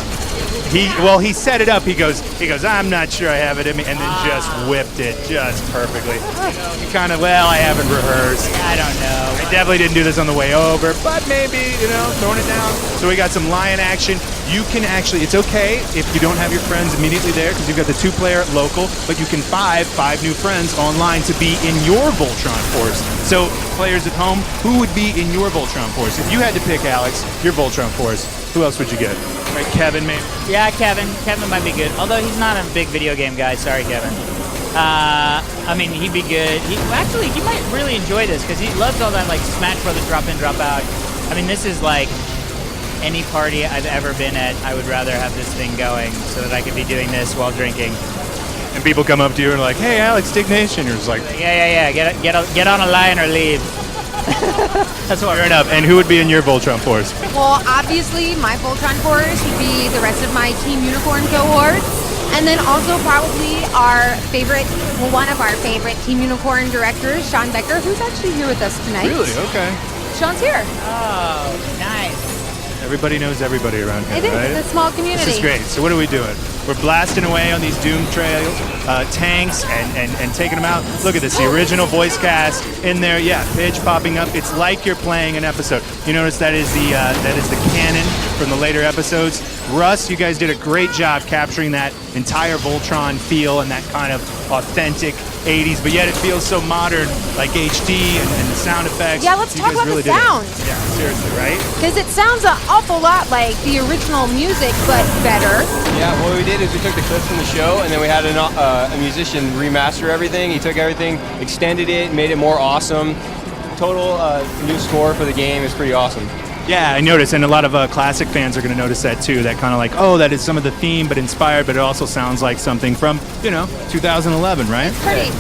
He set it up. He goes, I'm not sure I have it in me, and then just whipped it just perfectly. You kind of, I haven't rehearsed. I don't know. I definitely didn't do this on the way over, but maybe, throwing it down. So we got some lion action. You can actually, it's okay if you don't have your friends immediately there because you've got the 2-player local, but you can five new friends online to be in your Voltron force. So players at home, who would be in your Voltron force? If you had to pick, Alex, your Voltron force, who else would you get? Right, Kevin, maybe? Yeah, Kevin. Kevin might be good. Although he's not a big video game guy. Sorry, Kevin. I mean, he'd be good. He might really enjoy this because he loves all that, like, Smash Brothers drop in, drop out. I mean, this is like any party I've ever been at. I would rather have this thing going so that I could be doing this while drinking. And people come up to you and are like, hey, Alex, Dignation. You're just like, yeah. Get on a lion or leave. That's fair enough. And who would be in your Voltron force? Well, obviously, my Voltron force would be the rest of my Team Unicorn cohorts. And then also probably one of our favorite Team Unicorn directors, Sean Becker, who's actually here with us tonight. Really? Okay. Sean's here. Oh, nice. Everybody knows everybody around here, It is. right? It's a small community. This is great. So what are we doing? We're blasting away on these Doom trails, tanks, and taking them out. Look at this, the original voice cast in there. Yeah, Pidge popping up. It's like you're playing an episode. You notice that is the canon from the later episodes. Russ, you guys did a great job capturing that entire Voltron feel and that kind of authentic 80s, but yet it feels so modern, like HD and the sound effects. Yeah, let's talk about the sound. Yeah, seriously, right? Because it sounds an awful lot like the original music, but better. Yeah, what we did is we took the clips from the show and then we had a musician remaster everything. He took everything, extended it, made it more awesome. Total new score for the game is pretty awesome. Yeah, I noticed, and a lot of classic fans are going to notice that too. That kind of like, oh, that is some of the theme, but inspired, but it also sounds like something from, 2011, right? Pretty.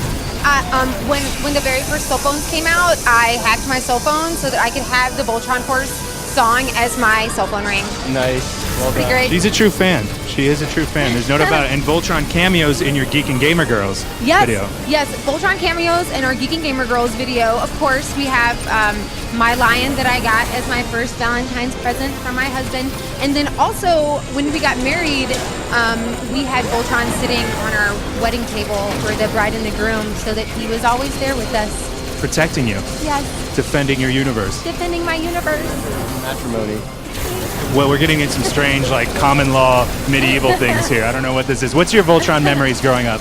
When the very first cell phones came out, I hacked my cell phone so that I could have the Voltron Force song as my cell phone ring. Nice. Well Pretty done. great. She's a true fan. She is a true fan. There's no doubt about it. And Voltron cameos in your Geek and Gamer Girls video. Yes, Voltron cameos in our Geek and Gamer Girls video. Of course, we have my lion that I got as my first Valentine's present from my husband. And then also, when we got married, we had Voltron sitting on our wedding table for the bride and the groom so that he was always there with us. Protecting you. Yes, Defending your universe. defending my universe. Matrimony. Well, we're getting into some strange, like, common law, medieval things here. I don't know what this is. What's your Voltron memories growing up?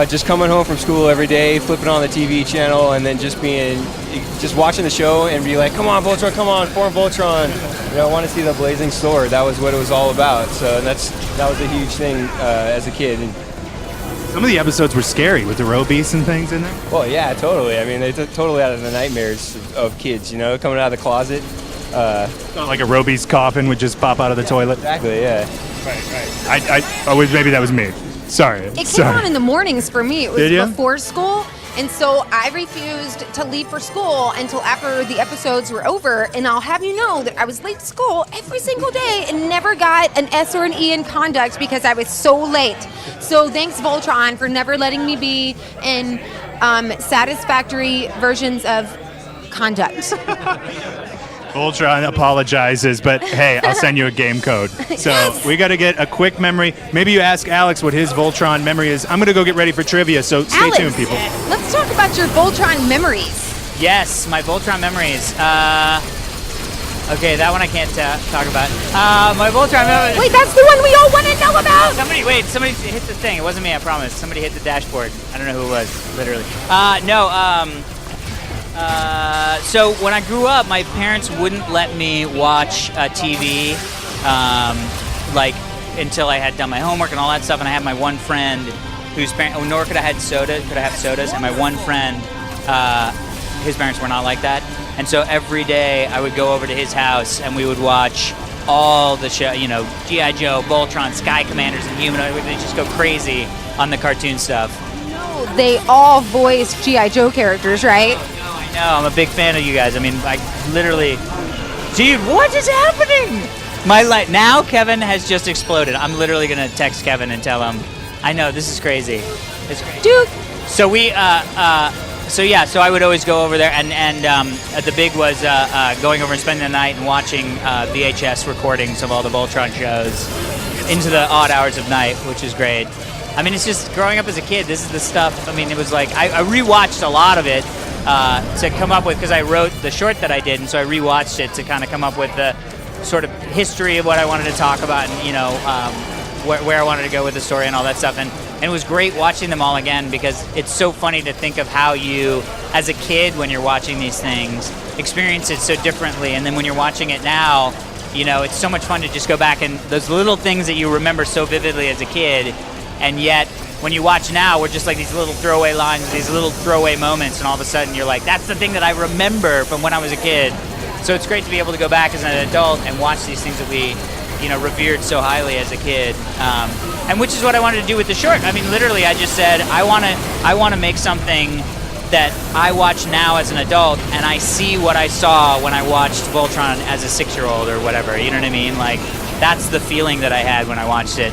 Just coming home from school every day, flipping on the TV channel, and then just watching the show and be like, come on, Voltron, come on, form Voltron. I want to see the blazing sword. That was what it was all about. So that was a huge thing as a kid. And some of the episodes were scary with the row beasts and things in there. Well, yeah, totally. I mean, they took totally out of the nightmares of kids, coming out of the closet. Like a row beast coffin would just pop out of the toilet. Exactly, yeah. Right. Maybe that was me. Sorry. It came on in the mornings for me. It was Did ya? before school. And so I refused to leave for school until after the episodes were over. And I'll have you know that I was late to school every single day and never got an S or an E in conduct because I was so late. So thanks, Voltron, for never letting me be in satisfactory versions of conduct. Voltron apologizes, but hey, I'll send you a game code. So Yes! we got to get a quick memory. Maybe you ask Alex what his Voltron memory is. I'm going to go get ready for trivia, so stay Alex, tuned, people. Let's talk about your Voltron memories. Yes, my Voltron memories. Okay, that one I can't talk about. My Voltron memories. Wait, that's the one we all want to know about. Somebody hit the thing. It wasn't me, I promise. Somebody hit the dashboard. I don't know who it was, literally. So when I grew up, my parents wouldn't let me watch TV, until I had done my homework and all that stuff. And I had my one friend whose parents, nor could I have sodas. And my one friend, his parents were not like that. And so every day I would go over to his house and we would watch all the show, G.I. Joe, Voltron, Sky Commanders, and Humanoid. They just go crazy on the cartoon stuff. No, they all voiced G.I. Joe characters, right? I know, I'm a big fan of you guys. I mean, I literally Dude, what is happening? Now Kevin has just exploded. I'm literally gonna text Kevin and tell him. I know, this is crazy. It's crazy. Dude. So we, so I would always go over there, and the big was going over and spending the night and watching VHS recordings of all the Voltron shows into the odd hours of night, which is great. I mean, it's just growing up as a kid. This is the stuff. I mean, it was like I rewatched a lot of it to come up with, because I wrote the short that I did, and so I rewatched it to kind of come up with the sort of history of what I wanted to talk about, and where I wanted to go with the story and all that stuff. And it was great watching them all again, because it's so funny to think of how you, as a kid, when you're watching these things, experience it so differently. And then when you're watching it now, it's so much fun to just go back and those little things that you remember so vividly as a kid, and yet when you watch now, we're just like these little throwaway lines, these little throwaway moments, and all of a sudden you're like, that's the thing that I remember from when I was a kid. So it's great to be able to go back as an adult and watch these things that we revered so highly as a kid, and which is what I wanted to do with the short. I mean, literally, I just said I want to make something that I watch now as an adult, and I see what I saw when I watched Voltron as a 6-year-old or whatever. You know what I mean? Like, that's the feeling that I had when I watched it.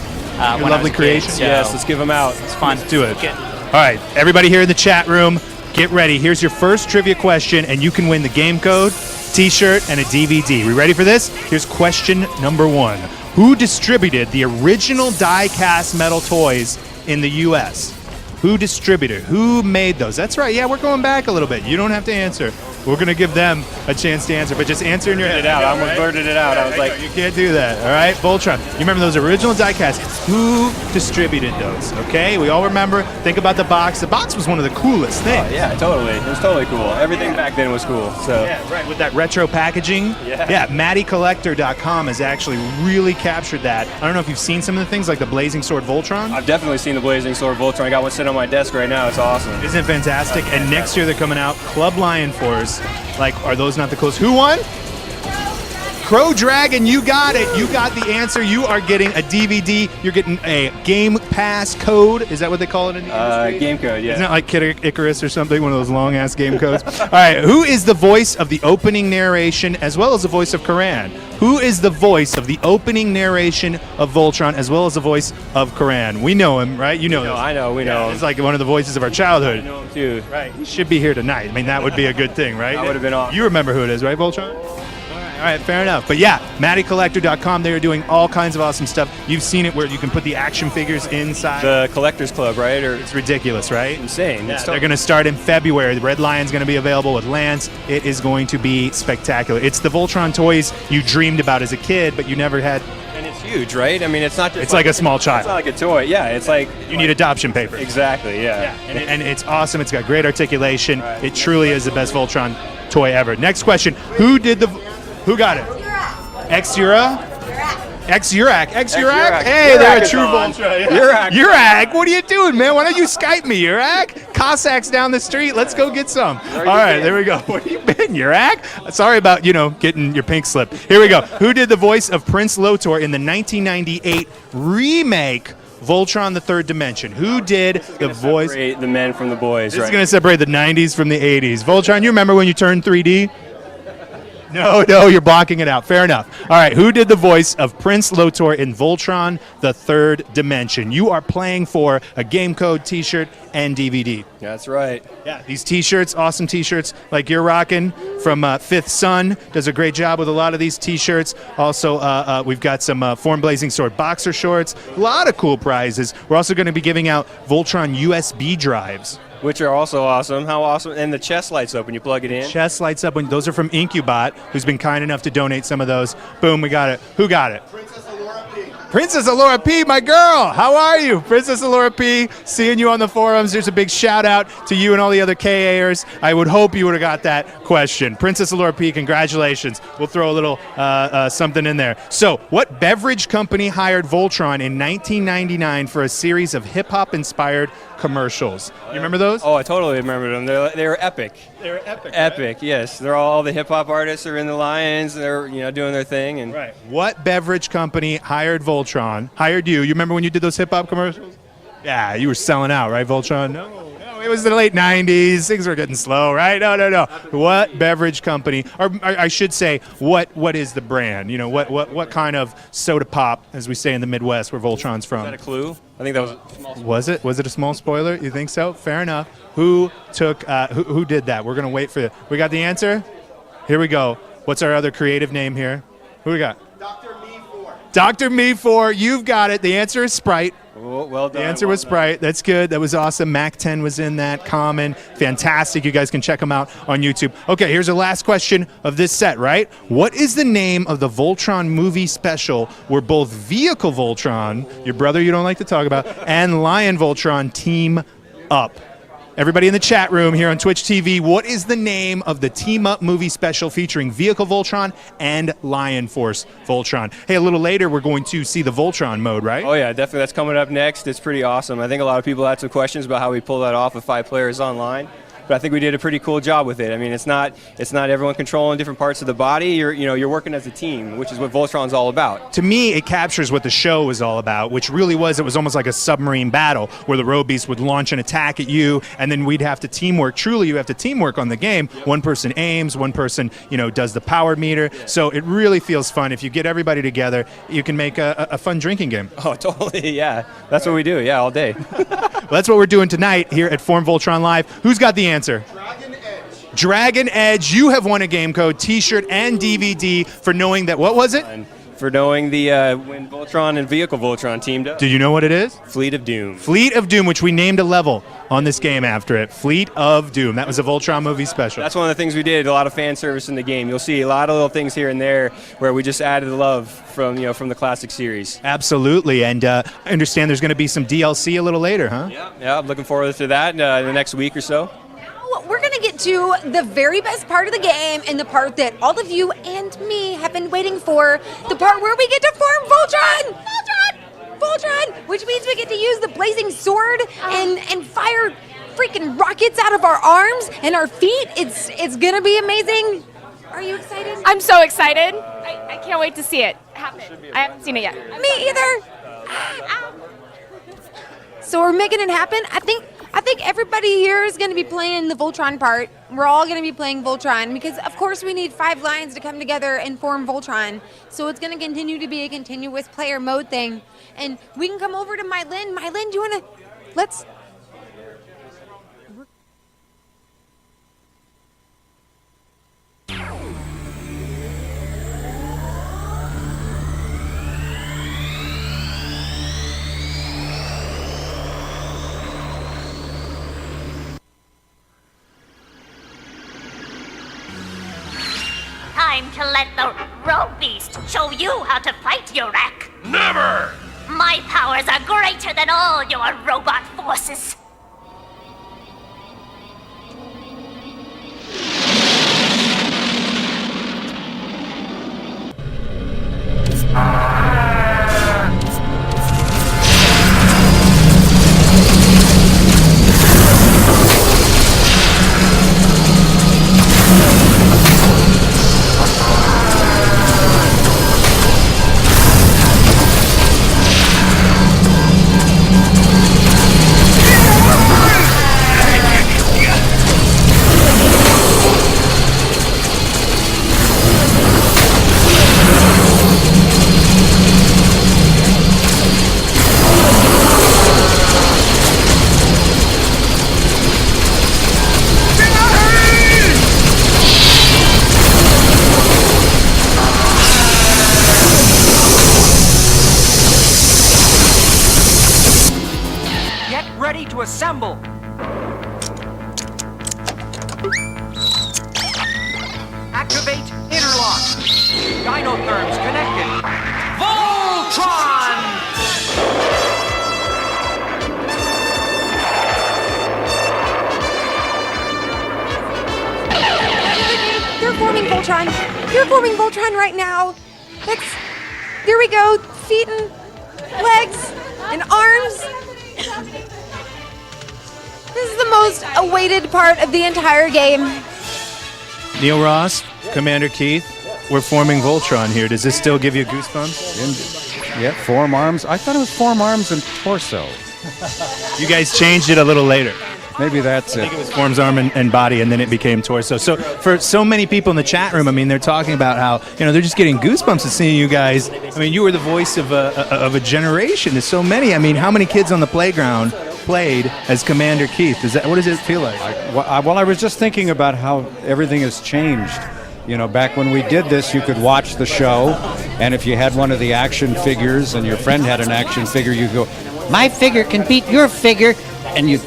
Your lovely creation. So Yes, let's give them out. It's fun. Let's do it. All right, everybody here in the chat room, get ready. Here's your first trivia question, and you can win the game code, T-shirt, and a DVD. We ready for this? Here's question number 1. Who distributed the original die-cast metal toys in the U.S.? Who distributed? Who made those? That's right. Yeah, we're going back a little bit. You don't have to answer. We're going to give them a chance to answer, but just answer in your head. I almost blurted it out. I was like, you can't do that. All right, Voltron. You remember those original die-casts? Who distributed those? Okay, we all remember. Think about the box. The box was one of the coolest things. Oh, yeah, totally. It was totally cool. Everything back then was cool. So yeah, right. With that retro packaging. Yeah. MattyCollector.com has actually really captured that. I don't know if you've seen some of the things like the Blazing Sword Voltron. I've definitely seen the Blazing Sword Voltron. I got one sitting on my desk right now. It's awesome. Isn't it fantastic? And next year they're coming out Club Lion Force. Like, are those not the coolest? Who won? Crow Dragon, you got it. You got the answer. You are getting a DVD. You're getting a Game Pass code. Is that what they call it in the industry? Game code, yeah. Isn't it like Kid Icarus or something? One of those long-ass game codes? All right, who is the voice of the opening narration as well as the voice of Karan? Who is the voice of the opening narration of Voltron as well as the voice of Karan? We know him, right? You know him. I know, we know him. It's like one of the voices of our childhood. I know him too. Right, he should be here tonight. I mean, that would be a good thing, right? That would have been awesome. You remember who it is, right, Voltron? All right, fair enough. But yeah, MattyCollector.com, they are doing all kinds of awesome stuff. You've seen it where you can put the action figures inside. The Collectors Club, right? It's ridiculous, right? Insane. Yeah, they're going to start in February. The Red Lion's going to be available with Lance. It is going to be spectacular. It's the Voltron toys you dreamed about as a kid, but you never had. And it's huge, right? I mean, it's not just. It's like a small child. It's not like a toy. Yeah, it's like. You need adoption papers. Exactly, yeah. And it's awesome. It's got great articulation. Right. It truly is the best Voltron toy ever. Next question. Who got it? X-Ura? X-Urac. Hey, they're a true Voltron. Urac, what are you doing, man? Why don't you Skype me, Urac? Cossacks down the street. Let's go get some. All right, there we go. Where you been, Urac? Sorry about, getting your pink slip. Here we go. Who did the voice of Prince Lotor in the 1998 remake Voltron: The Third Dimension? Who did the voice? Separate the men from the boys, This is going to separate the 90s from the 80s. Voltron, you remember when you turned 3D? No, you're blocking it out. Fair enough. All right, who did the voice of Prince Lotor in Voltron: The Third Dimension? You are playing for a game code, T-shirt, and DVD. That's right. Yeah, these T-shirts, awesome T-shirts like you're rocking from Fifth Son. Does a great job with a lot of these T-shirts. Also, we've got some Form Blazing Sword boxer shorts. A lot of cool prizes. We're also going to be giving out Voltron USB drives. Which are also awesome. How awesome. And the chest lights up when you plug it in. Chest lights up. Those are from Incubot, who's been kind enough to donate some of those. Boom, we got it. Who got it? Princess Alora P, my girl. How are you? Princess Alora P, seeing you on the forums. There's a big shout out to you and all the other KAers. I would hope you would have got that question. Princess Alora P, congratulations. We'll throw a little something in there. So, what beverage company hired Voltron in 1999 for a series of hip-hop inspired commercials? You remember those? Oh, I totally remember them. They were epic. They were epic. Epic, right? Yes. They're all the hip hop artists are in the Lions. They're doing their thing. And right. What beverage company hired Voltron? Hired you? You remember when you did those hip hop commercials? Yeah, you were selling out, right, Voltron? No, It was the late 90s. Things were getting slow, right? No. What beverage company, or I should say, what is the brand? You know, what kind of soda pop, as we say in the Midwest, where Voltron's from? Is that a clue? I think that was a small spoiler. Was it? Was it a small spoiler? You think so? Fair enough. Who took? Who did that? We're gonna wait for you. We got the answer. Here we go. What's our other creative name here? Who we got? Dr. Me4. You've got it. The answer is Sprite. Oh, well done. The answer was Sprite. That's good. That was awesome. Mac 10 was in that. Common. Fantastic. You guys can check them out on YouTube. Okay, here's the last question of this set, right? What is the name of the Voltron movie special where both Vehicle Voltron, your brother you don't like to talk about, and Lion Voltron team up? Everybody in the chat room here on Twitch TV, what is the name of the team-up movie special featuring Vehicle Voltron and Lion Force Voltron? Hey, a little later, we're going to see the Voltron mode, right? Oh, yeah, definitely. That's coming up next. It's pretty awesome. I think a lot of people had some questions about how we pull that off with 5 players online. But I think we did a pretty cool job with it. I mean, it's not everyone controlling different parts of the body. You're working as a team, which is what Voltron's all about. To me, it captures what the show was all about, which really was, it was almost like a submarine battle where the road beast would launch an attack at you, and then we'd have to teamwork. Truly, you have to teamwork on the game. Yep. One person aims, one person, does the power meter. Yeah. So it really feels fun. If you get everybody together, you can make a fun drinking game. Oh, totally, yeah. That's what we do, yeah, all day. Well, that's what we're doing tonight here at Form Voltron Live. Who's got the answer? Dragon Edge, you have won a game code, T-shirt, and DVD for knowing that. What was it? For knowing the when Voltron and Vehicle Voltron teamed up. Do you know what it is? Fleet of Doom. Fleet of Doom, which we named a level on this game after it. Fleet of Doom. That was a Voltron movie special. That's one of the things we did. A lot of fan service in the game. You'll see a lot of little things here and there where we just added love from the classic series. Absolutely, and I understand there's going to be some DLC a little later, huh? Yeah. I'm looking forward to that in the next week or so. We're going to get to the very best part of the game, and the part that all of you and me have been waiting for, the part where we get to form Voltron, which means we get to use the blazing sword and fire freaking rockets out of our arms and our feet. It's going to be amazing. Are you excited? I'm so excited. I can't wait to see it happen. I haven't seen it yet. Me either. So we're making it happen. I think everybody here is going to be playing the Voltron part. We're all going to be playing Voltron because, of course, we need 5 lions to come together and form Voltron. So it's going to continue to be a continuous player mode thing. And we can come over to Mylin. Mylin, do you want to... Let's... Time to let the road beast show you how to fight, Yurak. Never! My powers are greater than all your robot forces. Assemble! Activate interlock. Dynotherms connected. Voltron! They're forming Voltron. You're forming Voltron right now. There we go. Feet and legs and arms. This is the most awaited part of the entire game. Neil Ross, Commander Keith, we're forming Voltron here. Does this still give you goosebumps? Yeah, forearms. I thought it was forearms and torso. You guys changed it a little later. Maybe that's I think it was forms, arm, and body, and then it became torso. So for so many people in the chat room, I mean, they're talking about how they're just getting goosebumps at seeing you guys. I mean, you were the voice of a generation. There's so many. I mean, how many kids on the playground played as Commander Keith? What does it feel like? Well, I was just thinking about how everything has changed. Back when we did this, you could watch the show, and if you had one of the action figures and your friend had an action figure, you go, my figure can beat your figure, and you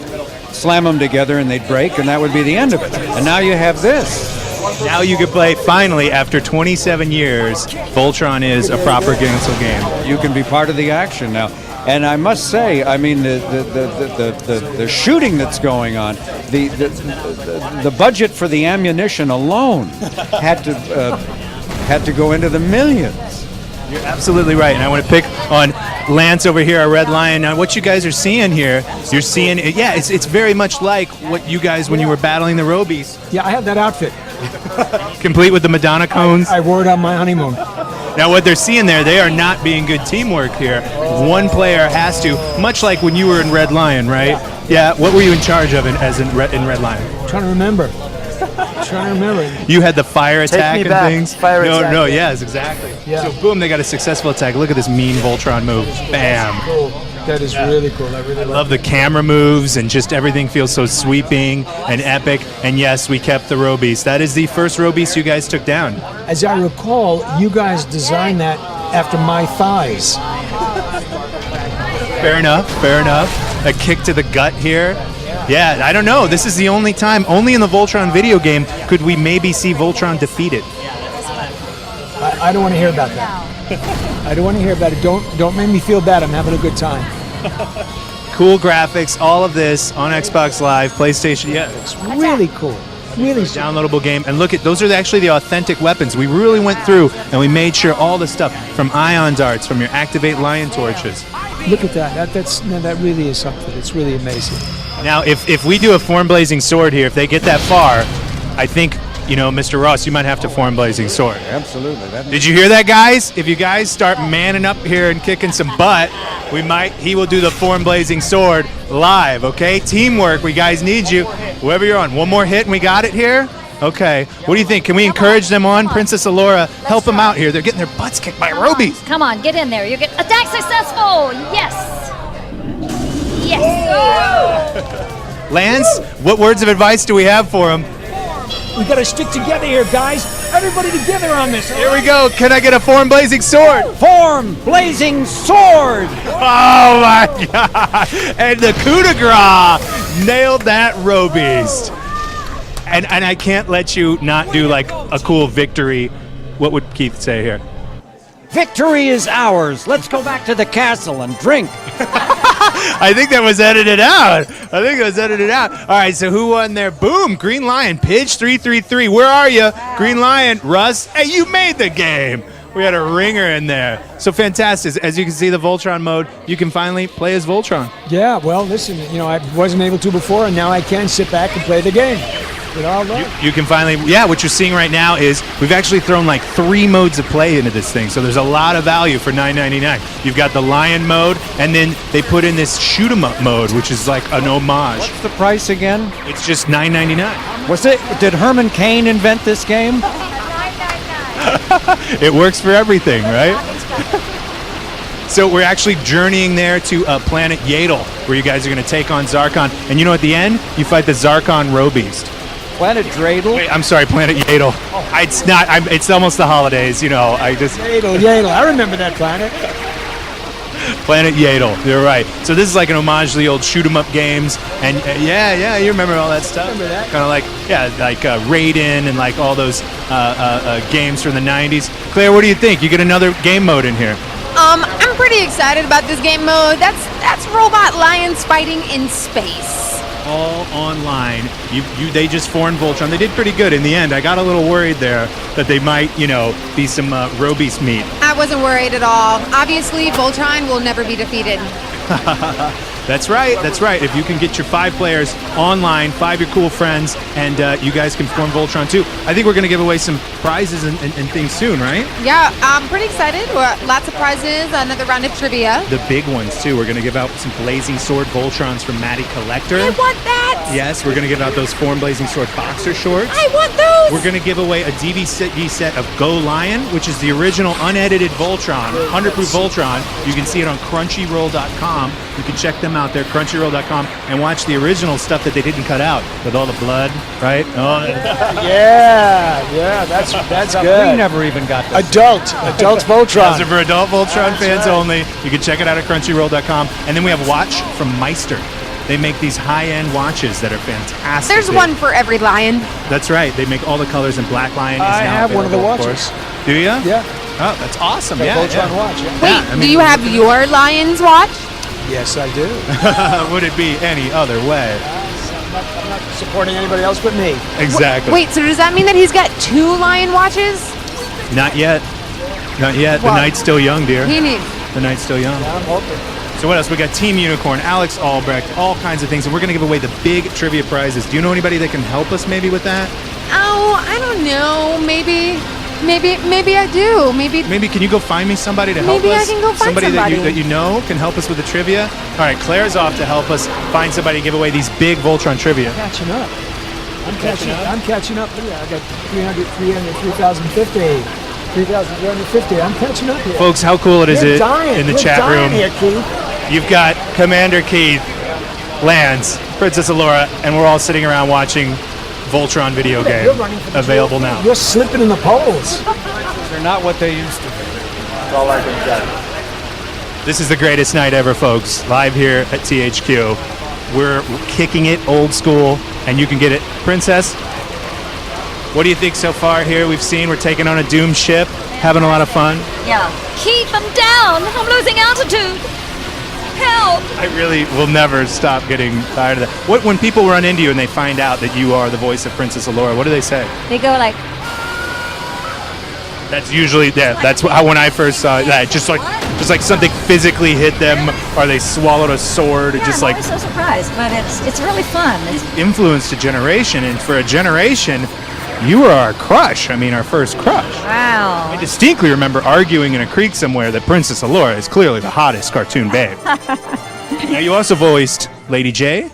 slam them together and they'd break, and that would be the end of it. And now you have this. Now you can play, finally, after 27 years, Voltron is a proper console game. You can be part of the action now. And I must say, I mean, the shooting that's going on, the budget for the ammunition alone had to go into the millions. You're absolutely right, and I want to pick on Lance over here, our Red Lion. Now, what you guys are seeing here, you're seeing, it's very much like what you guys, when you were battling the Robies. Yeah, I had that outfit. Complete with the Madonna cones? I wore it on my honeymoon. Now, what they're seeing there, they are not being good teamwork here. One player has to, much like when you were in Red Lion, right? Yeah, what were you in charge of in Red Lion? I'm trying to remember. You had the fire attack and back. things? Fire attack. No, yes, exactly. Yeah. So, boom, they got a successful attack. Look at this mean Voltron move. Bam. Cool. That is really cool. I really love the camera moves, and just everything feels so sweeping and epic. And yes, we kept the Robies. That is the first Robies you guys took down. As I recall, you guys designed that after my thighs. Fair enough. A kick to the gut here. Yeah, I don't know. This is the only time, only in the Voltron video game, could we maybe see Voltron defeated. I don't want to hear about that. I don't want to hear about it. Don't make me feel bad. I'm having a good time. Cool graphics, all of this on Xbox Live, PlayStation. Yeah, it's really cool. Really downloadable game. And look at those are actually the authentic weapons. We really went through and we made sure all the stuff from ion darts, from your Activate Lion torches. Look at that. That really is something. It's really amazing. Now, if we do a Form Blazing Sword here, if they get that far, I think, Mr. Ross, you might have to Form Blazing Sword. Absolutely. Did you hear that, guys? If you guys start manning up here and kicking some butt, he will do the Form Blazing Sword live, okay? Teamwork, we guys need you. Whoever you're on. One more hit and we got it here? Okay. What do you think? Can we encourage them on? Princess Allura, help them out here. They're getting their butts kicked by Robies. Come on, get in there. You get attack successful. Yes. Lance, what words of advice do we have for him? We got to stick together here, guys. Everybody together on this. Here we go. Can I get a Form Blazing Sword? Form Blazing Sword. Oh my God! And the coup de grace nailed that Robies. And I can't let you not do like a cool victory. What would Keith say here? Victory is ours. Let's go back to the castle and drink. I think that was edited out. All right, so who won there? Boom, Green Lion, Pidge 333. Where are you? Green Lion, Russ. Hey, you made the game. We had a ringer in there. So fantastic. As you can see, the Voltron mode, you can finally play as Voltron. Yeah, well, listen, I wasn't able to before, and now I can sit back and play the game. You can finally, what you're seeing right now is we've actually thrown like 3 modes of play into this thing, so there's a lot of value for $9.99. You've got the Lion mode, and then they put in this shoot 'em up mode, which is like an homage. What's the price again? It's just $9.99. Did Herman Cain invent this game? It works for everything, right? So we're actually journeying there to Planet Yadel, where you guys are going to take on Zarkon, and at the end, you fight the Zarkon Robeast. Planet Dreidel? Wait, I'm sorry, Planet Yadel. It's not. It's almost the holidays, Yadel. I remember that planet. Planet Yadel. You're right. So this is like an homage to the old shoot 'em up games, and you remember all that stuff. Remember that? Kind of like Raiden and like all those games from the '90s. Claire, what do you think? You get another game mode in here. I'm pretty excited about this game mode. That's robot lions fighting in space. All online. They just formed Voltron. They did pretty good in the end. I got a little worried there that they might, be some Robies meat. I wasn't worried at all. Obviously, Voltron will never be defeated. That's right. If you can get your 5 players online, 5 your cool friends, and you guys can form Voltron too. I think we're going to give away some prizes and things soon, right? Yeah, I'm pretty excited. Lots of prizes, another round of trivia. The big ones too. We're going to give out some Blazing Sword Voltrons from Maddie Collector. I want that! Yes, we're going to give out those Form Blazing Sword boxer shorts. I want those! We're going to give away a DVD set of Go Lion, which is the original unedited Voltron, 100-proof Voltron. You can see it on Crunchyroll.com. You can check them out there, Crunchyroll.com, and watch the original stuff that they didn't cut out with all the blood, right? Oh, yeah, that's good. We never even got this. Adult Voltron. Those are for adult Voltron fans only. You can check it out at Crunchyroll.com. And then we have Watch from Meister. They make these high-end watches that are fantastic. There's one for every lion. That's right. They make all the colors, and Black Lion is I now have one of the available, watches. course. Do you? Yeah. Oh, that's awesome. The Yeah, Voltron watch. Yeah. Wait, I mean, do you have your lion's watch? Yes, I do. Would it be any other way? I'm not supporting anybody else but me. Exactly. Wait, so does that mean that he's got 2 lion watches? Not yet. Not yet. Well, the night's still young, dear. He needs. The night's still young. Yeah, I'm hoping. So what else? We got Team Unicorn, Alex Albrecht, all kinds of things, and we're going to give away the big trivia prizes. Do you know anybody that can help us maybe with that? Oh, I don't know. Maybe I do. Maybe can you go find me somebody to help us? Maybe I can go find somebody. that you know can help us with the trivia. All right, Claire's off to help us find somebody to give away these big Voltron trivia. Catching up. I'm catching up. Yeah, I got 300, 3,050. 3,350. I'm catching up here. Folks, how cool is it in the chat room? Here, Keith. You've got Commander Keith, Lance, Princess Allura, and we're all sitting around watching Voltron video game available now. You're slipping in the polls. They're not what they used to be. That's all I can say. This is the greatest night ever, folks. Live here at THQ. We're kicking it old school, and you can get it. Princess, what do you think so far here? We're taking on a doomed ship, having a lot of fun. Yeah. Keep them down. I'm losing altitude. Help. I really will never stop getting tired of that. When people run into you and they find out that you are the voice of Princess Allura, what do they say? They go like, That's usually, that's how when I first saw that, just like something physically hit them, or they swallowed a sword, yeah, just I'm like always so surprised, but it's really fun. influenced a generation, and for a generation, you were our crush. I mean, our first crush. Wow. I distinctly remember arguing in a creek somewhere that Princess Allura is clearly the hottest cartoon babe. Now, you also voiced Lady J,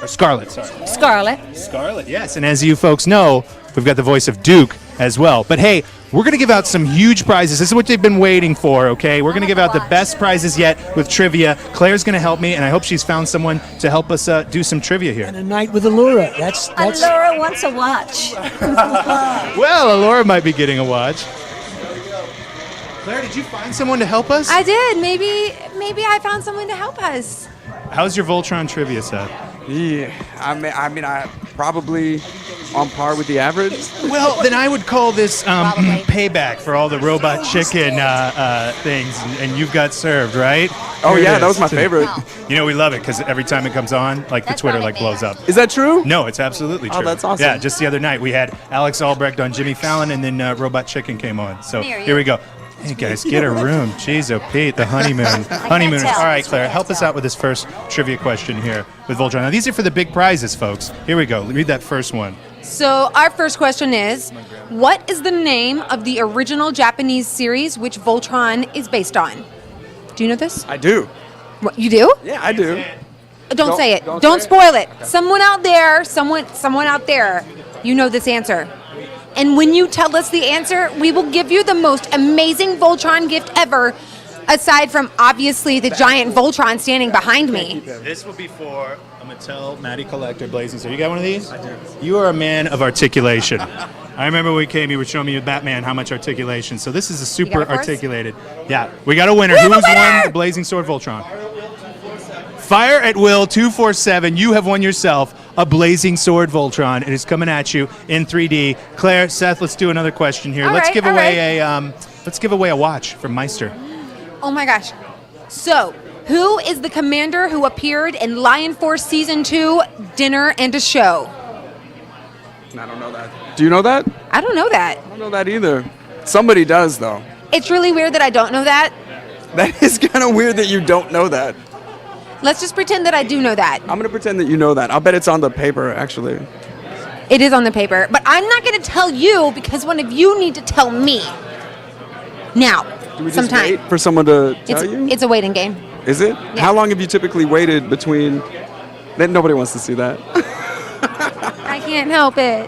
or Scarlet, sorry. Scarlet, yes. And as you folks know, we've got the voice of Duke as well. But hey, we're going to give out some huge prizes. This is what they've been waiting for, okay? We're going to give out the best prizes yet with trivia. Claire's going to help me, and I hope she's found someone to help us do some trivia here. And a night with Allura. That's Allura wants a watch. Well, Allura might be getting a watch. Claire, did you find someone to help us? I did. Maybe I found someone to help us. How's your Voltron trivia set? Yeah, I mean, I probably on par with the average. Well, then I would call this payback for all the robot chicken things, and you've got served, right? Oh, Here it yeah, is. that was my favorite. You know, we love it because every time it comes on, like the Twitter blows up. Is that true? No, it's absolutely true. Oh, that's awesome. Yeah, just the other night we had Alex Albrecht on Jimmy Fallon, and then Robot Chicken came on. So here we go. Hey guys, get a room. Jeez, oh Pete, the honeymoon. Honeymooners. All right, Claire, help us out with this first trivia question here with Voltron. Now, these are for the big prizes, folks. Here we go. Read that first one. So our first question is, what is the name of the original Japanese series which Voltron is based on? Do you know this? I do. What, you do? Yeah, I do. Don't say it. Don't spoil it. Someone out there, you know this answer. And when you tell us the answer, we will give you the most amazing Voltron gift ever, aside from obviously the giant Voltron standing behind me. This will be for a Mattel Maddie Collector Blazing Sword. You got one of these? I do. You are a man of articulation. I remember when we came, you were showing me with Batman how much articulation. So this is a super articulated. Yeah, we got a winner. Who's won the Blazing Sword Voltron? Fire at Will 247. You have won yourself a Blazing Sword Voltron. It is coming at you in 3D. Claire, Seth, let's do another question here. Let's give away a watch from Meister. Oh my gosh. So, who is the commander who appeared in Lion Force Season 2, Dinner and a Show? I don't know that. Do you know that? I don't know that. I don't know that either. Somebody does, though. It's really weird that I don't know that. That is kind of weird that you don't know that. Let's just pretend that I do know that. I'm gonna pretend that you know that. I'll bet it's on the paper, actually. It is on the paper, but I'm not going to tell you because one of you need to tell me. Now, Do we just sometime. wait for someone to tell you? It's a waiting game. Is it? Yeah. How long have you typically waited between? Then nobody wants to see that. I can't help it.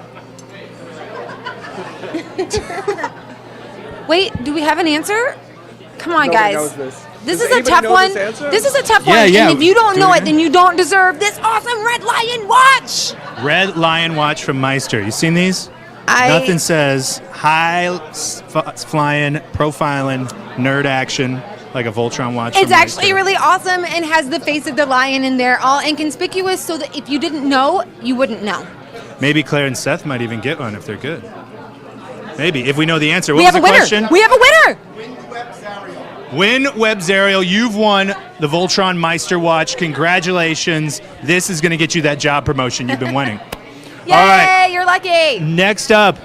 Wait, do we have an answer? Come on, Nobody guys. knows this. This Does is a anybody tough know one. this answer? This is a tough Yeah, one. yeah. And if you don't Do know it it, then you don't deserve this awesome Red Lion watch. Red Lion watch from Meister. You seen these? Nothing says high-flying, profiling, nerd action like a Voltron watch. It's from actually Meister. really awesome and has the face of the lion in there, all inconspicuous, so that if you didn't know, you wouldn't know. Maybe Claire and Seth might even get one if they're good. Maybe, if we know the answer. What We was have a the winner. question? We have a winner. Win Web Zariel. You've won the Voltron Meister watch. Congratulations. This is going to get you that job promotion you've been wanting. Yay, All right. you're lucky. Next up,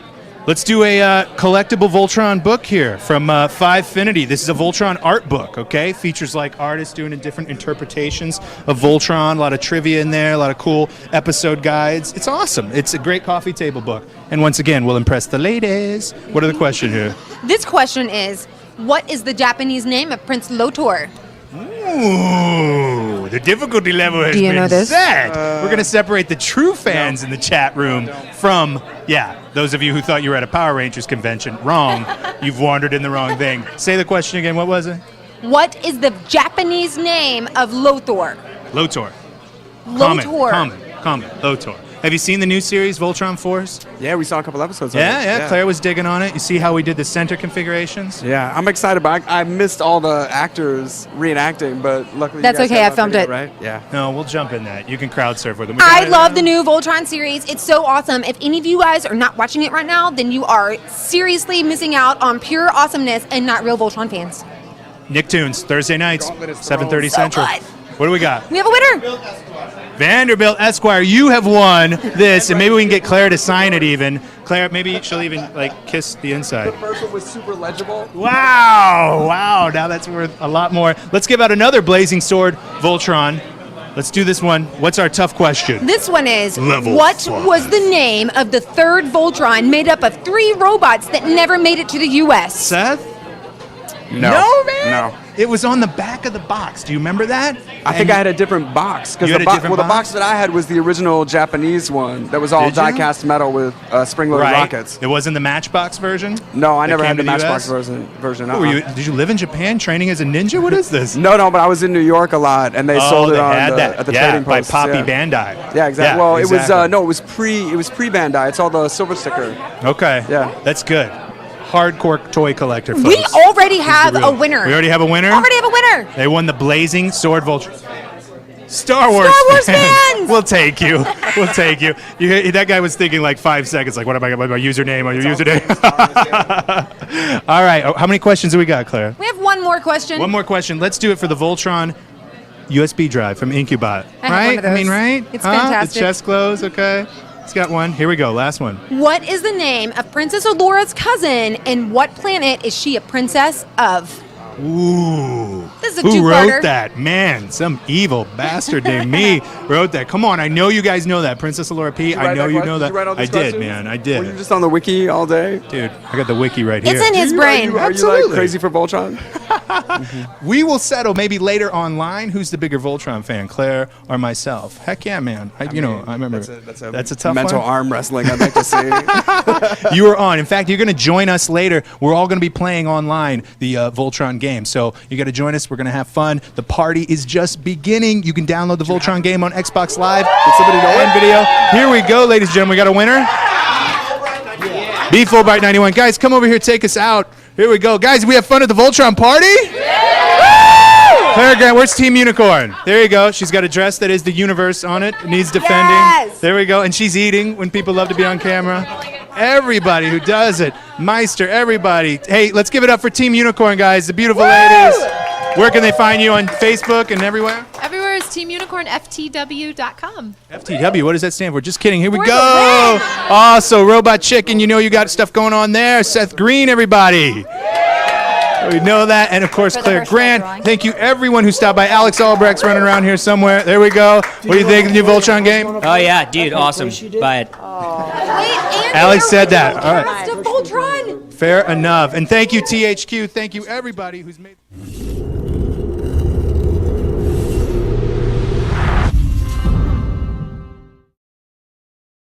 let's do a collectible Voltron book here from Fivefinity. This is a Voltron art book, okay? Features like artists doing different interpretations of Voltron, a lot of trivia in there, a lot of cool episode guides. It's awesome. It's a great coffee table book. And once again, we'll impress the ladies. What are the question here? This question is, what is the Japanese name of Prince Lotor? Ooh, the difficulty level has Do you been know this? set. We're going to separate the true fans in the chat room from, those of you who thought you were at a Power Rangers convention. Wrong. You've wandered in the wrong thing. Say the question again. What was it? What is the Japanese name of Lothor? Lotor. Lotor. Comment. Lotor. Have you seen the new series, Voltron Force? Yeah, we saw a couple episodes of it. Yeah. Claire was digging on it. You see how we did the center configurations? Yeah, I'm excited, but I missed all the actors reenacting, but luckily That's you guys okay, have I that filmed video, it. right? Yeah. No, we'll jump in that. You can crowd surf with them. I love the new Voltron series. It's so awesome. If any of you guys are not watching it right now, then you are seriously missing out on pure awesomeness and not real Voltron fans. Nicktoons, Thursday nights, 7:30 Central. good. What do we got? We have a winner. Vanderbilt Esquire, you have won this, and maybe we can get Claire to sign it even. Claire, maybe she'll even kiss the inside. The first one was super legible. Wow, now that's worth a lot more. Let's give out another Blazing Sword Voltron. Let's do this one. What's our tough question? This one is, Level what 5. was the name of the third Voltron made up of 3 robots that never made it to the U.S.? Seth? No, man. No. It was on the back of the box. Do you remember that? I think I had a different box. You had a different the box? box that I had was the original Japanese one that was all Did you? die-cast metal with spring-loaded Right. rockets. It wasn't the Matchbox version? No, I that never came had the to Matchbox US? version. Who were you, did you live in Japan training as a ninja? What is this? No, but I was in New York a lot, and they sold it they on had that. at the Yeah, trading by posts. Poppy yeah. Bandai. Yeah, exactly. Yeah, well, exactly. it was pre-Bandai. It's all the silver sticker. Okay. Yeah. That's good. Hardcore toy collector, folks. We already have Who's the a real- winner. We already have a winner? Already have a winner. They won the Blazing Sword Voltron. Star Wars fans! We'll take you. We'll take you. That guy was thinking like 5 seconds, like, what am I going to my username? Your username. All right. How many questions do we got, Claire? We have one more question. One more question. Let's do it for the Voltron USB drive from Incubot. I have right? one of those. I mean, right? It's The fantastic. chest close, okay. It's got one. Here we go. Last one. What is the name of Princess Alora's cousin, and what planet is she a princess of? Ooh. This is a Who two-parter. wrote that? Man, some evil bastard named me wrote that. Come on, I know you guys know that. Princess Allura P, I know you know that. Did you write all I these did, questions? man. I did. Were you just on the wiki all day? Dude, I got the wiki right here. It's in his brain. Are you Absolutely. like crazy for Voltron? We will settle maybe later online who's the bigger Voltron fan, Claire or myself. Heck yeah, man. I remember. That's a tough mental one. arm wrestling, I'd like to say. You are on. In fact, you're going to join us later. We're all going to be playing online the Voltron game. So you got to join us. We're going to have fun. The party is just beginning. You can download the Voltron game on Xbox Live. Did somebody know and it? video. Here we go, ladies and gentlemen. We got a winner. Be Fulbright 91. Guys, come over here. Take us out. Here we go. Guys, we have fun at the Voltron party. Claire Grant, where's Team Unicorn? There you go. She's got a dress that is the universe on it. It needs defending. Yes! There we go. And she's eating when people love to be on camera. Everybody who does it. Meister, everybody. Hey, let's give it up for Team Unicorn, guys. The beautiful ladies. Where can they find you on Facebook and everywhere? Everywhere is teamunicornftw.com. FTW, what does that stand for? Just kidding. Here we We're go. Also, Robot Chicken, you know you got stuff going on there. Seth Green, everybody. We know that. And, of course, For the Claire Herschel Grant. drawing. Thank you, everyone who stopped by. Alex Albrecht's running around here somewhere. There we go. What do you think of the new Voltron game? Oh, yeah, dude, awesome. Buy it. Alex said that. All right. Cast of Voltron. Fair enough. And thank you, THQ. Thank you, everybody who's made...